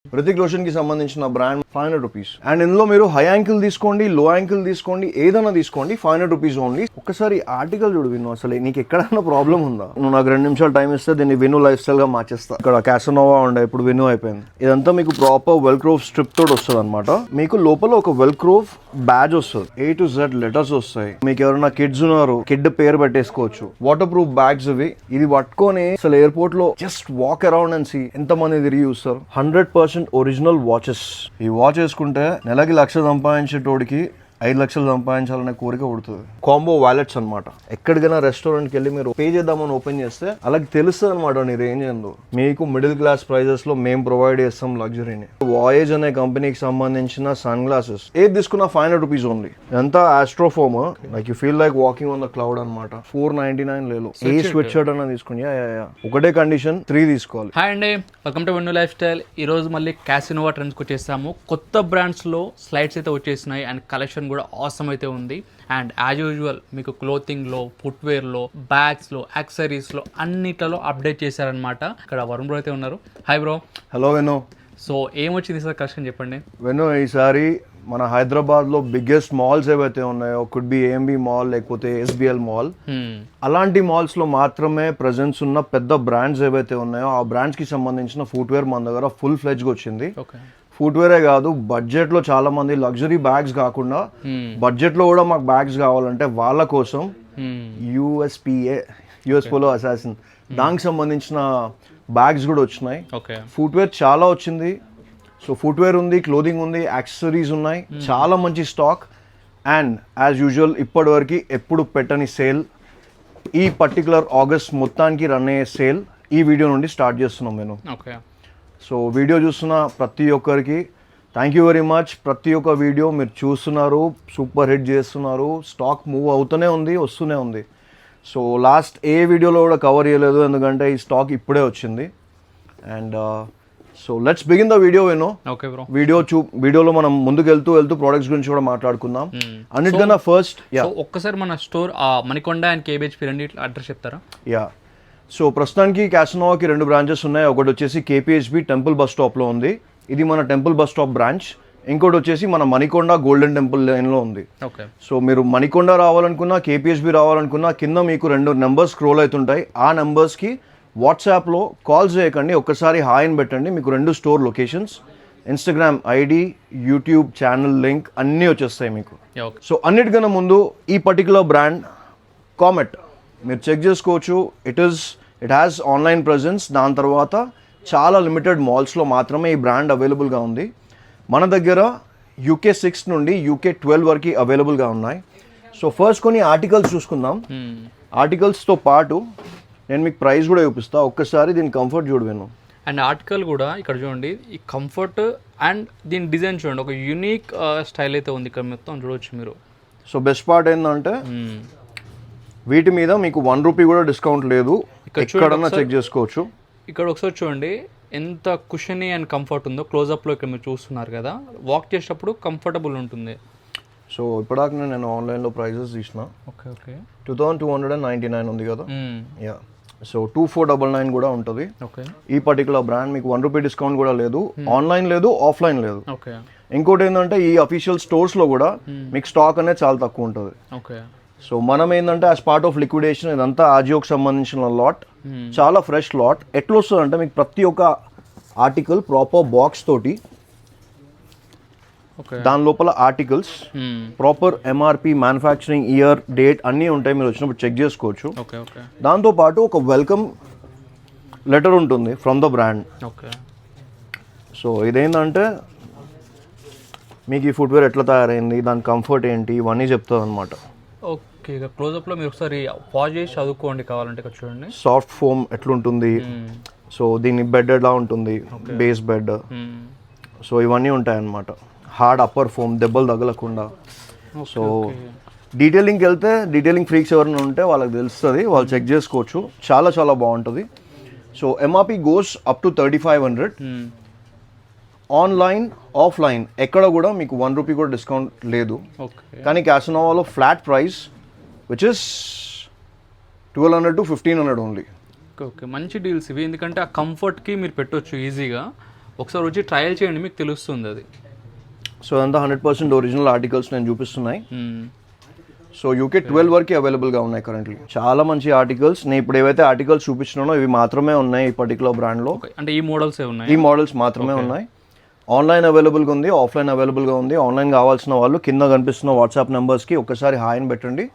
రితిక్ రోషన్ కి సంబంధించిన brand 500 rupees. And ఇందులో మీరు హై యాంకిల్ తీసుకోండి, లో యాంకిల్ తీసుకోండి, ఏదైనా తీసుకోండి 500 రూపీస్ ఓన్లీ. ఒక్కసారి ఆర్టికల్ చూడు విను, అసలు నీకు ఎక్కడైనా ప్రాబ్లం ఉందా? నువ్వు నాకు 2 నిమిషాలు టైం ఇస్తే దీన్ని విను లైఫ్ స్టైల్ గా మార్చేస్తా. ఇక్కడ క్యాసనోవా ఉండే, ఇప్పుడు విను అయిపోయింది. ఇదంతా మీకు ప్రాపర్ వెల్క్రోవ్ స్ట్రిప్ తోటి వస్తుంది అనమాట. మీకు లోపల ఒక వెల్క్రోవ్ బ్యాజ్ వస్తుంది, A to Z లెటర్స్ వస్తాయి. మీకు ఎవరైనా కిడ్స్ ఉన్నారు, కిడ్ పేరు పెట్టేసుకోవచ్చు. వాటర్ ప్రూఫ్ బ్యాగ్స్ ఇవి. ఇది పట్టుకొని అసలు ఎయిర్పోర్ట్ లో just walk around and see ఎంత మంది తిరిగి చూస్తారు. 100% ఒరిజినల్ వాచెస్. ఈ వాచ్ వేసుకుంటే నెలకి 1,00,000 సంపాదించేటోడికి 5 లక్షలు సంపాదించాలనే కోరిక పుడుతుంది. కాంబో వాలెట్స్ అనమాట. ఎక్కడికైనా రెస్టారెంట్కి వెళ్ళి మీరు పే చేద్దామని ఓపెన్ చేస్తే అలాగే తెలుస్తుంది అనమాట నీ రేంజ్ ఏందో. మీకు మిడిల్ క్లాస్ ప్రైజెస్ లో మేము ప్రొవైడ్ చేస్తాం లగ్జరీని. వాయేజ్ అనే కంపెనీకి సంబంధించిన సన్ గ్లాసెస్ ఏది తీసుకున్నా 500 రూపీస్ ఓన్లీ. ఇదంతా ఆస్ట్రోఫోమ్, like you feel like walking on the cloud అనమాట. 499 లేదు. ఏ స్వెట్ షర్ట్ అన్న తీసుకుని ఒకటే కండిషన్, 3 తీసుకోవాలి. హాయ్ అండి, welcome to venue life style. ఈ రోజు మళ్ళీ క్యాసినోవా ట్రెండ్స్కి వచ్చేసాము. కొత్త బ్రాండ్స్ లో స్లైడ్స్ అయితే వచ్చేసినాయి అండ్ కలెక్షన్ కూడా ఆసమ్ అయితే ఉంది. అండ్ యాజ్ యూజువల్ మీకు క్లోతింగ్లో, ఫుట్వేర్లో, బ్యాగ్స్లో, యాక్సరీస్లో అన్నిట్లలో అప్డేట్ చేశారనమాట. ఇక్కడ వరుణ్ బ్రో అయితే ఉన్నారు. Hi bro. హలో వెను. సో ఏమొచ్చింది సార్ కలెక్షన్ చెప్పండి. వెను, ఈసారి మన హైదరాబాద్లో బిగ్గెస్ట్ మాల్స్ ఏవైతే ఉన్నాయో, కుడ్ బి AMB మాల్ లేకపోతే SBL మాల్, అలాంటి మాల్స్లో మాత్రమే ప్రెజెన్స్ ఉన్న పెద్ద బ్రాండ్స్ ఏవైతే ఉన్నాయో ఆ బ్రాండ్స్కి సంబంధించిన ఫుట్వేర్ మన దగ్గర ఫుల్ ఫ్లెడ్జ్గా వచ్చింది. ఫుట్వేరే కాదు, బడ్జెట్లో చాలా మంది లగ్జరీ బ్యాగ్స్ కాకుండా బడ్జెట్లో కూడా మాకు బ్యాగ్స్ కావాలంటే వాళ్ళ కోసం USPA, US పోలో అసాసిన్, దానికి సంబంధించిన బ్యాగ్స్ కూడా వచ్చినాయి. ఫుట్వేర్ చాలా వచ్చింది. సో ఫుట్వేర్ ఉంది, క్లోదింగ్ ఉంది, యాక్సెసరీస్ ఉన్నాయి, చాలా మంచి స్టాక్. అండ్ యాజ్ యూజువల్ ఇప్పటివరకు ఎప్పుడు పెట్టని సేల్, ఈ పర్టికులర్ ఆగస్ట్ మొత్తానికి రన్ అయ్యే సేల్ ఈ వీడియో నుండి స్టార్ట్ చేస్తున్నాం నేను. సో వీడియో చూస్తున్న ప్రతి ఒక్కరికి థ్యాంక్ యూ వెరీ మచ్. ప్రతి ఒక్క వీడియో మీరు చూస్తున్నారు, సూపర్ హిట్ చేస్తున్నారు, స్టాక్ మూవ్ అవుతూనే ఉంది, వస్తూనే ఉంది. సో లాస్ట్ ఏ వీడియోలో కూడా కవర్ చేయలేదు, ఎందుకంటే ఈ స్టాక్ ఇప్పుడే వచ్చింది. And so let's begin the video. వినో వీడియోలో మనం ముందుకు వెళ్తూ ప్రోడక్ట్స్ గురించి కూడా మాట్లాడుకుందాం. అన్నిటికన్నా ఫస్ట్ ఒక్కసారి మన స్టోర్ మణికొండ అండ్ KBHP రెండిట్ల అడ్రస్ చెప్తారా? యా, సో ప్రస్తుతానికి క్యాసినోవాకి 2 బ్రాంచెస్ ఉన్నాయి. ఒకటి వచ్చేసి KPHB టెంపుల్ బస్ స్టాప్లో ఉంది, ఇది మన టెంపుల్ బస్ స్టాప్ బ్రాంచ్. ఇంకోటి వచ్చేసి మన మణికొండ గోల్డెన్ టెంపుల్ లైన్లో ఉంది. సో మీరు మణికొండ రావాలనుకున్నా, KPHB రావాలనుకున్నా, కింద మీకు 2 నెంబర్స్ స్క్రోల్ అవుతుంటాయి. ఆ నెంబర్స్కి వాట్సాప్లో కాల్ చేయకండి, ఒక్కసారి హాయ్ అని పెట్టండి. మీకు 2 store locations, Instagram ID, YouTube channel link అన్నీ వచ్చేస్తాయి మీకు. సో అన్నిటికన్నా ముందు ఈ పర్టికులర్ బ్రాండ్ కామెట్ మీరు చెక్ చేసుకోవచ్చు. It has online presence. దాని తర్వాత చాలా లిమిటెడ్ మాల్స్లో మాత్రమే ఈ బ్రాండ్ అవైలబుల్గా ఉంది. మన దగ్గర UK 6 నుండి UK 12 వరకు అవైలబుల్గా ఉన్నాయి. సో ఫస్ట్ కొన్ని ఆర్టికల్స్ చూసుకుందాం. ఆర్టికల్స్తో పాటు నేను మీకు ప్రైస్ కూడా చూపిస్తా. ఒక్కసారి దీని కంఫర్ట్ చూడవేను. అండ్ ఆర్టికల్ కూడా ఇక్కడ చూడండి, ఈ కంఫర్ట్ అండ్ దీని డిజైన్ చూడండి, ఒక యూనిక్ స్టైల్ అయితే ఉంది ఇక్కడ మొత్తం చూడవచ్చు మీరు. సో బెస్ట్ పార్ట్ ఏంటంటే వీటి మీద మీకు 1 రూపీ కూడా డిస్కౌంట్ లేదు, ఎక్కడన్నా చెక్ చేసుకోవచ్చు. ఇక్కడ ఒకసారి చూడండి ఎంత కుషనీ అండ్ కంఫర్ట్ ఉందో. క్లోజ్అప్లో ఇక్కడ మీరు చూస్తున్నారు కదా, వాక్ చేసేటప్పుడు కంఫర్టబుల్ ఉంటుంది. సో ఇప్పటిదాకా నేను ఆన్లైన్లో ప్రైజెస్ తీసిన. 2299 ఉంది కదా. యా, సో 2499 కూడా ఉంటుంది. ఈ పర్టికులర్ బ్రాండ్ మీకు 1 రూపీ డిస్కౌంట్ కూడా లేదు, ఆన్లైన్ లేదు, ఆఫ్లైన్ లేదు. ఇంకోటి ఏంటంటే ఈ అఫీషియల్ స్టోర్స్లో కూడా మీకు స్టాక్ అనేది చాలా తక్కువ ఉంటుంది. సో మనం ఏంటంటే యాజ్ పార్ట్ ఆఫ్ లిక్విడేషన్ ఇదంతా ఆజియోకి సంబంధించిన లాట్, చాలా ఫ్రెష్ లాట్. ఎట్లా వస్తుంది అంటే మీకు ప్రతి ఒక్క ఆర్టికల్ ప్రాపర్ బాక్స్ తోటి, దాని లోపల articles proper MRP, manufacturing year, date అన్నీ ఉంటాయి. మీరు వచ్చినప్పుడు చెక్ చేసుకోవచ్చు. దాంతోపాటు ఒక వెల్కమ్ లెటర్ ఉంటుంది ఫ్రమ్ ద బ్రాండ్. సో ఇదేంటంటే మీకు ఈ ఫుట్వేర్ ఎట్లా తయారైంది, దాని కంఫర్ట్ ఏంటి, ఇవన్నీ చెప్తుంది అనమాట. ఓకే, ఇక క్లోజ్అప్లో మీరు ఒకసారి పాజ్ చేసి చదువుకోండి కావాలంటే. ఇక్కడ చూడండి సాఫ్ట్ ఫోమ్ ఎట్లుంటుంది, సో దీన్ని బెడ్ ఎలా ఉంటుంది, బేస్ బెడ్, సో ఇవన్నీ ఉంటాయన్నమాట. హార్డ్ అప్పర్ ఫోమ్, దెబ్బలు తగలకుండా. సో డీటెయిలింగ్కి వెళ్తే, డీటెయిలింగ్ ఫ్రీక్స్ ఎవరైనా ఉంటే వాళ్ళకి తెలుస్తుంది, వాళ్ళు చెక్ చేసుకోవచ్చు. చాలా చాలా బాగుంటుంది. So MRP goes up to 3500. Online, offline ఎక్కడ కూడా మీకు 1 రూపీ కూడా డిస్కౌంట్ లేదు. కానీ క్యాసినోవాలో flat price which is 1200 to 1500 only. Okay, మంచి డీల్స్ ఇవి. ఎందుకంటే ఆ కంఫర్ట్కి మీరు పెట్టవచ్చు ఈజీగా. ఒకసారి వచ్చి ట్రయల్ చేయండి, మీకు తెలుస్తుంది అది. సో అంతా 100% ఒరిజినల్ ఆర్టికల్స్ నేను చూపిస్తున్నాయి. సో యూకే 12 వరకు అవైలబుల్గా ఉన్నాయి కరెంట్లీ. చాలా మంచి ఆర్టికల్స్. నేను ఇప్పుడు ఏవైతే ఆర్టికల్స్ చూపించినానో ఇవి మాత్రమే ఉన్నాయి ఈ పర్టికులర్ బ్రాండ్లో. అంటే ఈ మోడల్స్ ఉన్నాయి, ఈ మోడల్స్ మాత్రమే ఉన్నాయి. ఆన్లైన్ అవైలబుల్గా ఉంది, ఆఫ్లైన్ అవైలబుల్గా ఉంది. ఆన్లైన్ కావాల్సిన వాళ్ళు కింద కనిపిస్తున్న వాట్సాప్ నెంబర్స్కి ఒకసారి హాయ్ అని పెట్టండి.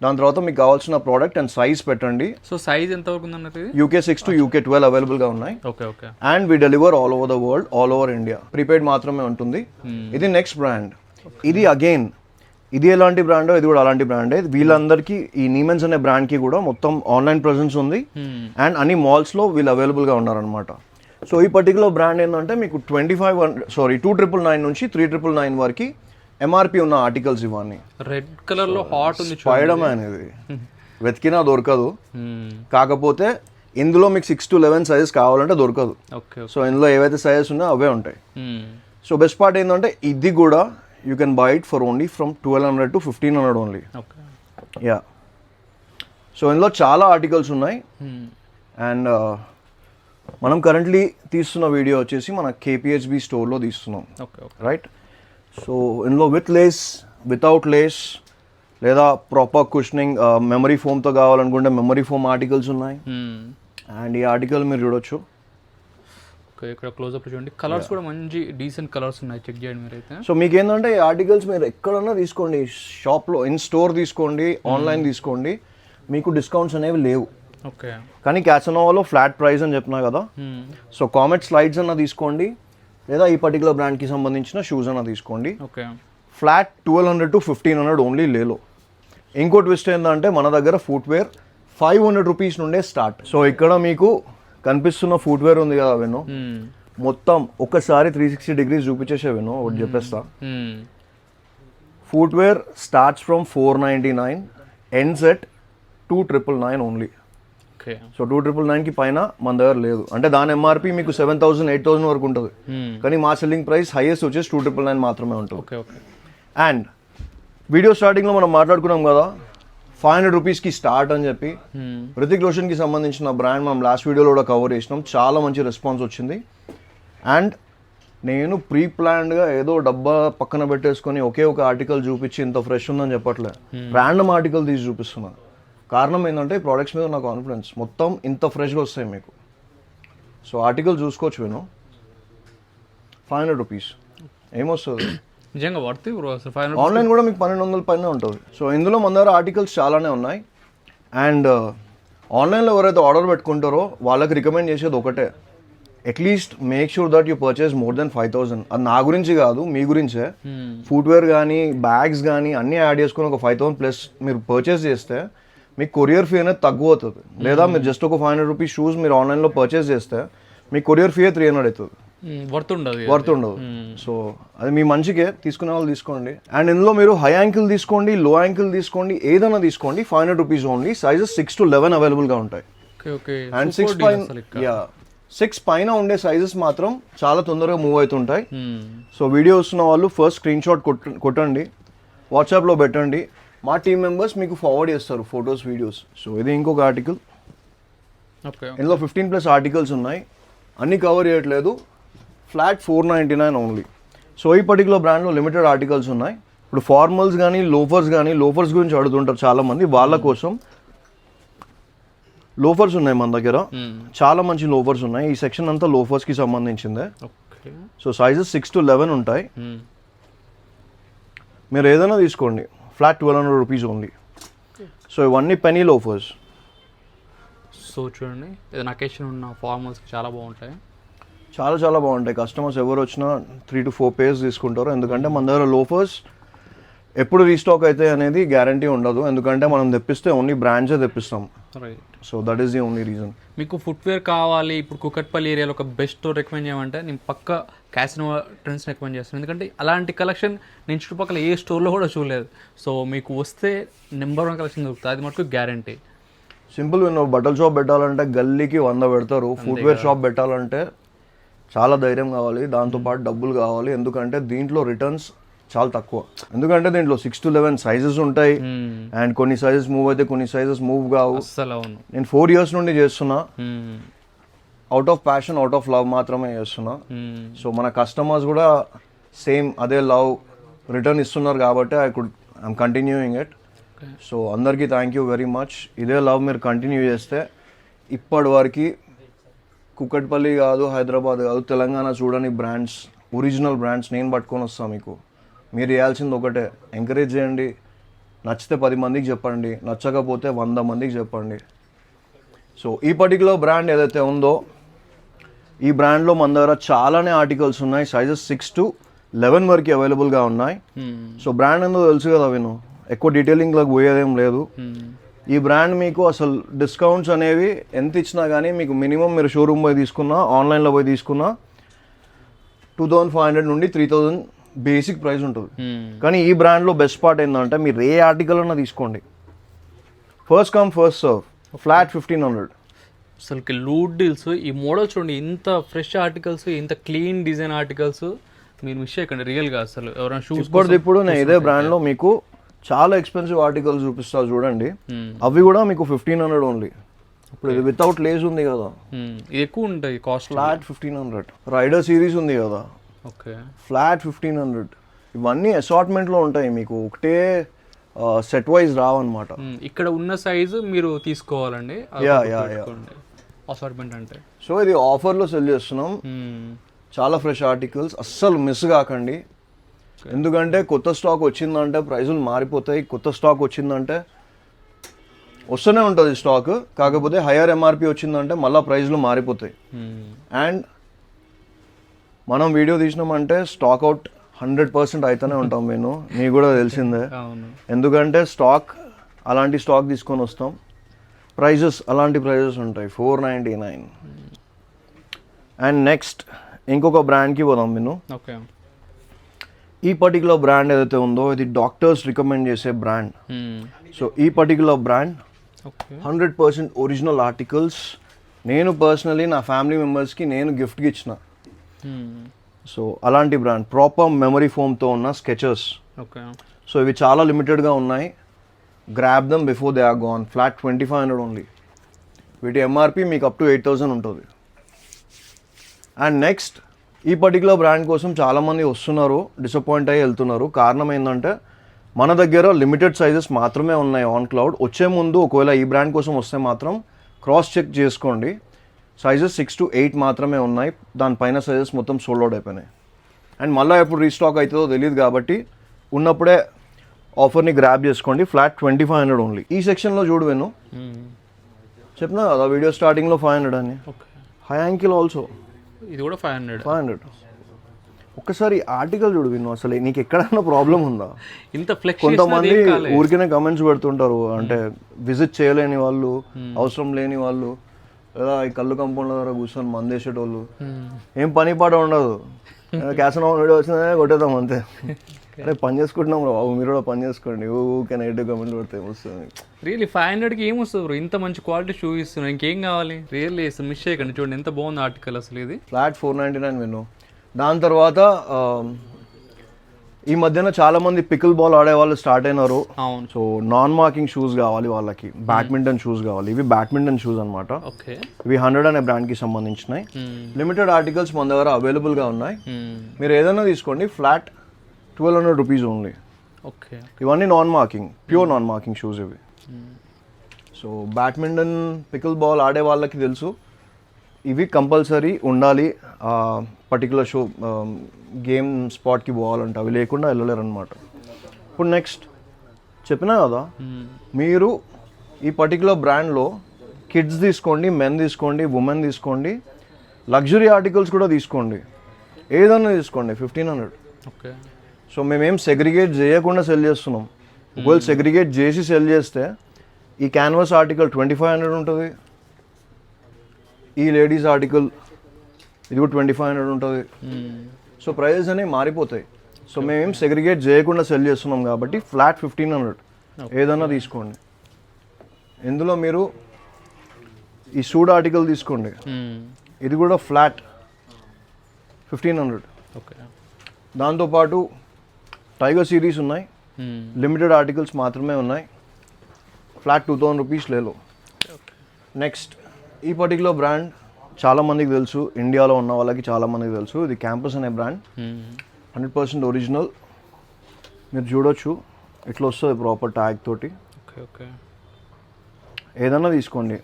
దాని తర్వాత మీకు కావాల్సిన ప్రోడక్ట్ అండ్ సైజ్ పెట్టండి. సో సైజ్ ఎంత వరకు ఉందన్నది? UK 6 to UK 12 అవైలబుల్గా ఉన్నాయి. Okay okay. And we deliver all over the world, all over India. Prepaid మాత్రమే ఉంటుంది. ఇది నెక్స్ట్ బ్రాండ్. ఇది అగైన్ ఇది ఎలాంటి బ్రాండో ఇది కూడా అలాంటి బ్రాండే. వీళ్ళందరికీ ఈ నీమెన్స్ అనే బ్రాండ్కి కూడా మొత్తం ఆన్లైన్ ప్రెజెన్స్ ఉంది అండ్ అన్ని మాల్స్లో వీళ్ళు అవైలబుల్గా ఉన్నారనమాట. సో ఈ పర్టికులర్ బ్రాండ్ ఏంటంటే మీకు 2,999 నుంచి 3,999 వరకు MRP ఉన్న ఆర్టికల్స్ ఇవన్నీ. రెడ్ కలర్ లో హాట్ ఉంది, స్పైడర్ మ్యాన్ ఇది వెతికినా దొరకదు. కాకపోతే ఇందులో మీకు 6 to 11 సైజెస్ కావాలంటే దొరకదు. సో ఇందులో ఏవైతే సైజెస్ ఉన్నాయో అవే ఉంటాయి. సో బెస్ట్ పార్ట్ ఏంటంటే ఇది కూడా you can buy it for only from 1,200 to 1,500 only. Yeah. So ఇందులో చాలా ఆర్టికల్స్ ఉన్నాయి. అండ్ మనం కరెంట్లీ తీస్తున్న వీడియో వచ్చేసి మన KPHB స్టోర్లో తీస్తున్నాం, రైట్? సో ఇందులో విత్ లేస్, వితౌట్ లేస్, లేదా ప్రాపర్ కుషనింగ్ మెమరీ ఫోమ్తో కావాలనుకుంటే మెమరీ ఫోమ్ ఆర్టికల్స్ ఉన్నాయి. అండ్ ఈ ఆర్టికల్ మీరు చూడొచ్చు. ఇక్కడ క్లోజ్అప్ చూడండి, కలర్స్ కూడా మంచి డీసెంట్ కలర్స్ ఉన్నాయి, చెక్ చేయండి మీరైతే. సో మీకు ఏంటంటే ఈ ఆర్టికల్స్ మీరు ఎక్కడన్నా తీసుకోండి, షాప్లో ఇన్ స్టోర్ తీసుకోండి, ఆన్లైన్ తీసుకోండి, మీకు డిస్కౌంట్స్ అనేవి లేవు. ఓకే. కానీ క్యాసనోవాలో ఫ్లాట్ ప్రైస్ అని చెప్పినా కదా. సో కామెట్ స్లైడ్స్ అన్న తీసుకోండి, లేదా ఈ పర్టికులర్ బ్రాండ్కి సంబంధించిన షూస్ అన్న తీసుకోండి. ఓకే. ఫ్లాట్ 1,200 to 1,500 ఓన్లీ లేలో. ఇంకో ట్విస్ట్ ఏంటంటే మన దగ్గర ఫుట్వేర్ 500 రూపీస్ నుండే స్టార్ట్. సో ఇక్కడ మీకు కనిపిస్తున్న ఫుట్వేర్ ఉంది కదా వెను, మొత్తం ఒక్కసారి 360 degrees చూపించేసే వెను ఒకటి చెప్పేస్తా. Footwear starts from 499, ends at 2,999 only. So 2,999కి పైన మన దగ్గర లేదు. అంటే దాని MRP మీకు 7,000, 8,000 వరకు ఉంటుంది. కానీ మా సెల్లింగ్ ప్రైస్ హైయెస్ట్ వచ్చేసి 2,999 మాత్రమే ఉంటుంది. అండ్ వీడియో స్టార్టింగ్లో మనం మాట్లాడుకున్నాం కదా 500 రూపీస్కి స్టార్ట్ అని చెప్పి. హృతిక్ రోషన్కి సంబంధించిన బ్రాండ్ మనం లాస్ట్ వీడియోలో కూడా కవర్ చేసినాం. చాలా మంచి రెస్పాన్స్ వచ్చింది. అండ్ నేను ప్రీ ప్లాన్డ్గా ఏదో డబ్బా పక్కన పెట్టేసుకొని ఒకే ఒక ఆర్టికల్ చూపించి ఇంత ఫ్రెష్ ఉందని చెప్పట్లే, ర్యాండమ్ ఆర్టికల్ తీసి చూపిస్తున్నాను. కారణం ఏంటంటే ప్రోడక్ట్స్ మీద నా కాన్ఫిడెన్స్, మొత్తం ఇంత ఫ్రెష్గా వస్తాయి మీకు. సో ఆర్టికల్ చూసుకోవచ్చు నేను. 500 రూపీస్ ఏమొస్తుంది నిజంగా వర్త్ బ్రో. ఆన్లైన్ కూడా మీకు 1,200 పైన ఉంటుంది. సో ఇందులో మన దగ్గర ఆర్టికల్స్ చాలానే ఉన్నాయి. అండ్ ఆన్లైన్లో ఎవరైతే ఆర్డర్ పెట్టుకుంటారో వాళ్ళకి రికమెండ్ చేసేది ఒకటే, at least make sure that you purchase more than 5,000. అది నా గురించి కాదు, మీ గురించే. ఫుట్వేర్ కానీ బ్యాగ్స్ కానీ అన్నీ యాడ్ చేసుకుని ఒక 5,000 ప్లస్ మీరు పర్చేస్ చేస్తే మీకు కొరియర్ ఫీ అనేది తక్కువ అవుతుంది. లేదా మీరు జస్ట్ ఒక 500 రూపీస్ షూస్ మీరు ఆన్లైన్లో పర్చేస్ చేస్తే మీకు కొరియర్ ఫీ 300 అవుతుంది, వర్త్ ఉండదు. సో అది మీ మంచికే, తీసుకునే వాళ్ళు తీసుకోండి. అండ్ ఇందులో మీరు హై యాంకిల్ తీసుకోండి, లో యాంకిల్ తీసుకోండి, ఏదైనా తీసుకోండి, 500 రూపీస్ ఓన్లీ. సైజెస్ 6 to 11 అవైలబుల్గా ఉంటాయి. అండ్ 6 పైన ఉండే సైజెస్ మాత్రం చాలా తొందరగా మూవ్ అవుతుంటాయి. సో వీడియో వస్తున్న వాళ్ళు ఫస్ట్ స్క్రీన్ షాట్ కొట్టండి, వాట్సాప్లో పెట్టండి, మా టీమ్ మెంబర్స్ మీకు ఫార్వర్డ్ చేస్తారు ఫొటోస్, వీడియోస్. సో ఇది ఇంకొక ఆర్టికల్. ఇందులో 15+ ఆర్టికల్స్ ఉన్నాయి, అన్నీ కవర్ చేయట్లేదు. Flat 499 only. సో ఈ పర్టికులర్ బ్రాండ్లో లిమిటెడ్ ఆర్టికల్స్ ఉన్నాయి. ఇప్పుడు ఫార్మల్స్ కానీ లోఫర్స్ గురించి అడుగుతుంటారు చాలామంది, వాళ్ళ కోసం లోఫర్స్ ఉన్నాయి మన దగ్గర. చాలా మంచి లోఫర్స్ ఉన్నాయి. ఈ సెక్షన్ అంతా లోఫర్స్కి సంబంధించిందే. సో సైజెస్ 6 to 11 ఉంటాయి. మీరు ఏదైనా తీసుకోండి, ఫ్లాట్ 1,200 రూపీస్ ఓన్లీ. సో ఇవన్నీ పెనీ లోఫర్స్. సో చూడండి, ఏదైనా అకేషన్ ఉన్న ఫార్మల్స్ చాలా బాగుంటాయి, చాలా బాగుంటాయి. కస్టమర్స్ ఎవరు వచ్చినా 3 to 4 pairs తీసుకుంటారు. ఎందుకంటే మన దగ్గర లోఫర్స్ ఎప్పుడు రీస్టాక్ అయితే అనేది గ్యారంటీ ఉండదు, ఎందుకంటే మనం తెప్పిస్తే ఓన్లీ బ్రాండ్సే తెప్పిస్తాం. Right. So that is the only reason. మీకు ఫుట్వేర్ కావాలి ఇప్పుడు కుకట్పల్లి ఏరియాలో ఒక బెస్ట్ స్టోర్ రికమెండ్ చేయమంటే నేను పక్క క్యాసినోవా ట్రెండ్స్ రికమెండ్ చేస్తాను. ఎందుకంటే అలాంటి కలెక్షన్ నేను చుట్టుపక్కల ఏ స్టోర్లో కూడా చూడలేదు. సో మీకు వస్తే నెంబర్ 1 కలెక్షన్ దొరుకుతుంది, అది మటుకు గ్యారంటీ. సింపుల్. నువ్వు బట్టల షాప్ పెట్టాలంటే గల్లీకి 100 పెడతారు. ఫుట్వేర్ షాప్ పెట్టాలంటే చాలా ధైర్యం కావాలి, దాంతోపాటు డబ్బులు కావాలి. ఎందుకంటే దీంట్లో రిటర్న్స్ చాలా తక్కువ. ఎందుకంటే దీంట్లో 6 to 11 సైజెస్ ఉంటాయి. అండ్ కొన్ని సైజెస్ మూవ్ అయితే కొన్ని సైజెస్ మూవ్ కావు. అసలు అవును. నేను 4 years నుండి చేస్తున్నా. Out of passion, out of love మాత్రమే చేస్తున్నా. సో మన కస్టమర్స్ కూడా సేమ్ అదే లవ్ రిటర్న్ ఇస్తున్నారు కాబట్టి ఐఎమ్ కంటిన్యూయింగ్ ఇట్. సో అందరికీ థ్యాంక్ యూ వెరీ మచ్. ఇదే లవ్ మీరు కంటిన్యూ చేస్తే ఇప్పటి వరకు కుక్కట్పల్లి కాదు, హైదరాబాద్ కాదు, తెలంగాణ చూడని బ్రాండ్స్, ఒరిజినల్ బ్రాండ్స్ నేను పట్టుకొని వస్తాను మీకు. మీరు చేయాల్సింది ఒకటే, ఎంకరేజ్ చేయండి. నచ్చితే 10 మందికి చెప్పండి, నచ్చకపోతే 100 మందికి చెప్పండి. సో ఈ పర్టికులర్ బ్రాండ్ ఏదైతే ఉందో ఈ బ్రాండ్లో మన దగ్గర చాలానే ఆర్టికల్స్ ఉన్నాయి. సైజెస్ 6 to 11 వరకు అవైలబుల్గా ఉన్నాయి. సో బ్రాండ్ ఎందుకు తెలుసు కదా విను, ఎక్కువ డీటెయిలింగ్లోకి పోయేదేం లేదు. ఈ బ్రాండ్ మీకు అసలు డిస్కౌంట్స్ అనేవి ఎంత ఇచ్చినా కానీ మీకు మినిమం మీరు షోరూమ్ పోయి తీసుకున్నా, ఆన్లైన్లో పోయి తీసుకున్నా 2500 నుండి 3000 బేసిక్ ప్రైస్ ఉంటుంది. కానీ ఈ బ్రాండ్లో బెస్ట్ పార్ట్ ఏంటంటే మీరు ఏ ఆర్టికల్ అన్నా తీసుకోండి, first come first serve, flat 1500. అసలుకి లూట్ డీల్స్. ఈ మోడల్ చూడండి, ఇంత ఫ్రెష్ ఆర్టికల్స్, ఇంత క్లీన్ డిజైన్ ఆర్టికల్స్ మీరు మిస్ చేయకండి రియల్గా. అసలు ఎవరైనా షూస్ ఇప్పుడు నేను ఇదే బ్రాండ్లో మీకు చాలా ఎక్స్పెన్సివ్ ఆర్టికల్స్ చూపిస్తా చూడండి. అవి కూడా మీకు 1500 ఓన్లీ. ఇప్పుడు ఇది వితౌట్ లేస్ ఉంది కదా, ఎక్కువ ఉంటాయి కాస్ట్. ఫ్లాట్ 1500. రైడర్ సిరీస్ ఉంది కదా, ఓకే, ఫ్లాట్ 1500. ఇవన్నీ అసార్ట్మెంట్లో ఉంటాయి, మీకు ఒకటే సెట్ వైజ్ రావన్నమాట. ఇక్కడ ఉన్న సైజు మీరు తీసుకోవాలండి. అసార్ట్మెంట్ అంటే సో ఇది ఆఫర్లో సెల్ చేస్తున్నాం. చాలా ఫ్రెష్ ఆర్టికల్స్, అస్సలు మిస్ కాకండి. ఎందుకంటే కొత్త స్టాక్ వచ్చిందంటే ప్రైజులు మారిపోతాయి. కొత్త స్టాక్ వచ్చిందంటే వస్తూనే ఉంటుంది స్టాక్, కాకపోతే హయ్యర్ ఎంఆర్పి వచ్చిందంటే మళ్ళీ ప్రైజులు మారిపోతాయి. అండ్ మనం వీడియో తీసినామంటే స్టాక్ అవుట్ 100% అయితేనే ఉంటాం. మీకు కూడా తెలిసిందే. ఎందుకంటే స్టాక్ అలాంటి స్టాక్ తీసుకొని వస్తాం. ప్రైజెస్ అలాంటి ప్రైజెస్ ఉంటాయి, 499. అండ్ నెక్స్ట్ ఇంకొక బ్రాండ్కి పోదాం నేను. ఓకే, ఈ పర్టికులర్ బ్రాండ్ ఏదైతే ఉందో ఇది డాక్టర్స్ రికమెండ్ చేసే బ్రాండ్. సో ఈ పర్టికులర్ బ్రాండ్ 100% ఒరిజినల్ ఆర్టికల్స్. నేను పర్సనలీ నా ఫ్యామిలీ మెంబర్స్కి నేను గిఫ్ట్కి ఇచ్చిన. సో అలాంటి బ్రాండ్, ప్రాపర్ మెమరీ ఫోమ్తో ఉన్న స్కెచెస్. ఓకే, సో ఇవి చాలా లిమిటెడ్గా ఉన్నాయి. Grab them before they are gone. Flat 2500 only. వీటి ఎంఆర్పి మీకు అప్ టు 8000 ఉంటుంది. అండ్ నెక్స్ట్ ఈ పర్టికులర్ బ్రాండ్ కోసం చాలామంది వస్తున్నారు, డిసప్పాయింట్ అయ్యి వెళ్తున్నారు. కారణం ఏంటంటే మన దగ్గర లిమిటెడ్ సైజెస్ మాత్రమే ఉన్నాయి ఆన్ క్లౌడ్. వచ్చే ముందు ఒకవేళ ఈ బ్రాండ్ కోసం వస్తే మాత్రం క్రాస్ చెక్ చేసుకోండి. సైజెస్ 6 to 8 మాత్రమే ఉన్నాయి, దానిపైన సైజెస్ మొత్తం సోల్డ్ అవుట్ అయిపోయినాయి. అండ్ మళ్ళీ ఎప్పుడు రీస్టాక్ అవుతుందో తెలియదు కాబట్టి ఉన్నప్పుడే ఆఫర్ని గ్రాబ్ చేసుకోండి. Flat 2500 only. ఈ సెక్షన్లో చూడు నేను చెప్పినా కదా వీడియో స్టార్టింగ్లో 500 అని. హై యాంకిల్ ఆల్సో ఇది కూడా 500. ఒక్కసారి ఆర్టికల్ చూడు విను, అసలు నీకు ఎక్కడైనా ప్రాబ్లం ఉందా? ఇంత ఫ్లెక్స్ కొంతమంది ఊరికేనే కమెంట్స్ పెడుతుంటారు, అంటే విజిట్ చేయలేని వాళ్ళు, అవసరం లేని వాళ్ళు, లేదా ఈ కళ్ళు కంపౌండ్ దగ్గర కూర్చొని మందేసేటోళ్ళు, ఏం పని పాట ఉండదు. క్యాష్ ఆన్ వీడియో వచ్చిందనే కొట్టేద్దాం అంతే. అరే పని చేసుకుంటున్నాం రా బాబు, మీరు కూడా పని చేసుకోండి. ఊకే నెగిటివ్ కమెంట్ పెడితే వస్తుంది. రియల్లీ 500కి ఏం వస్తుంది బ్రో? ఇంత మంచి క్వాలిటీ షూ ఇస్తున్నారు, ఇంకేం కావాలి? రియల్లీ మిస్ చేయకండి. చూడండి ఎంత బాగుంది ఆర్టికల్ అసలు. ఇది ఫ్లాట్ 499 విను. దాని తర్వాత ఈ మధ్యన చాలా మంది పికిల్ బాల్ ఆడే వాళ్ళు స్టార్ట్ అయినారు. అవును. సో నాన్ మార్కింగ్ షూస్ కావాలి వాళ్ళకి, బ్యాడ్మింటన్ షూస్ కావాలి. ఇవి బ్యాడ్మింటన్ షూస్ అనమాట. ఓకే, ఇవి 100 అనే బ్రాండ్కి సంబంధించినవి. లిమిటెడ్ ఆర్టికల్స్ మన దగ్గర అవైలబుల్గా ఉన్నాయి. మీరు ఏదైనా తీసుకోండి. Flat 1200 rupees only. ఓకే, ఇవన్నీ non marking, pure non marking shoes ఇవి. సో బ్యాడ్మింటన్ పికిల్ బాల్ ఆడే వాళ్ళకి తెలుసు, ఇవి కంపల్సరీ ఉండాలి. పర్టికులర్ షో గేమ్ స్పాట్కి పోవాలంటే అవి లేకుండా వెళ్ళలేరు అనమాట. ఇప్పుడు నెక్స్ట్ చెప్పినా కదా, మీరు ఈ పర్టికులర్ బ్రాండ్లో కిడ్స్ తీసుకోండి, మెన్ తీసుకోండి, ఉమెన్ తీసుకోండి, లగ్జరీ ఆర్టికల్స్ కూడా తీసుకోండి, ఏదన్నా తీసుకోండి. 1500. ఓకే. సో మేమేం సెగ్రిగేట్ చేయకుండా సెల్ చేస్తున్నాం. ఒకవేళ సెగ్రిగేట్ చేసి సెల్ చేస్తే ఈ క్యాన్వాస్ ఆర్టికల్ 2500 ఉంటుంది, ఈ లేడీస్ ఆర్టికల్ ఇది కూడా 2500 ఉంటుంది. సో ప్రైజెస్ అనేవి మారిపోతాయి. సో మేమేం సెగ్రిగేట్ చేయకుండా సెల్ చేస్తున్నాం కాబట్టి ఫ్లాట్ 1500 ఏదన్నా తీసుకోండి. ఇందులో మీరు ఈ సూడ్ ఆర్టికల్ తీసుకోండి, ఇది కూడా ఫ్లాట్ 1500. ఓకే. దాంతోపాటు టైగర్ సిరీస్ ఉన్నాయి, లిమిటెడ్ ఆర్టికల్స్ మాత్రమే ఉన్నాయి. ఫ్లాట్ 2000 రూపీస్ లేలో. నెక్స్ట్ ఈ పర్టికులర్ బ్రాండ్ చాలా మందికి తెలుసు, ఇండియాలో ఉన్న వాళ్ళకి చాలా మందికి తెలుసు. ఇది క్యాంపస్ అనే బ్రాండ్, 100% ఒరిజినల్. మీరు చూడొచ్చు ఇట్లా వస్తుంది ప్రాపర్ ట్యాగ్ తోటి. ఓకే ఓకే, ఏదన్నా తీసుకోండి,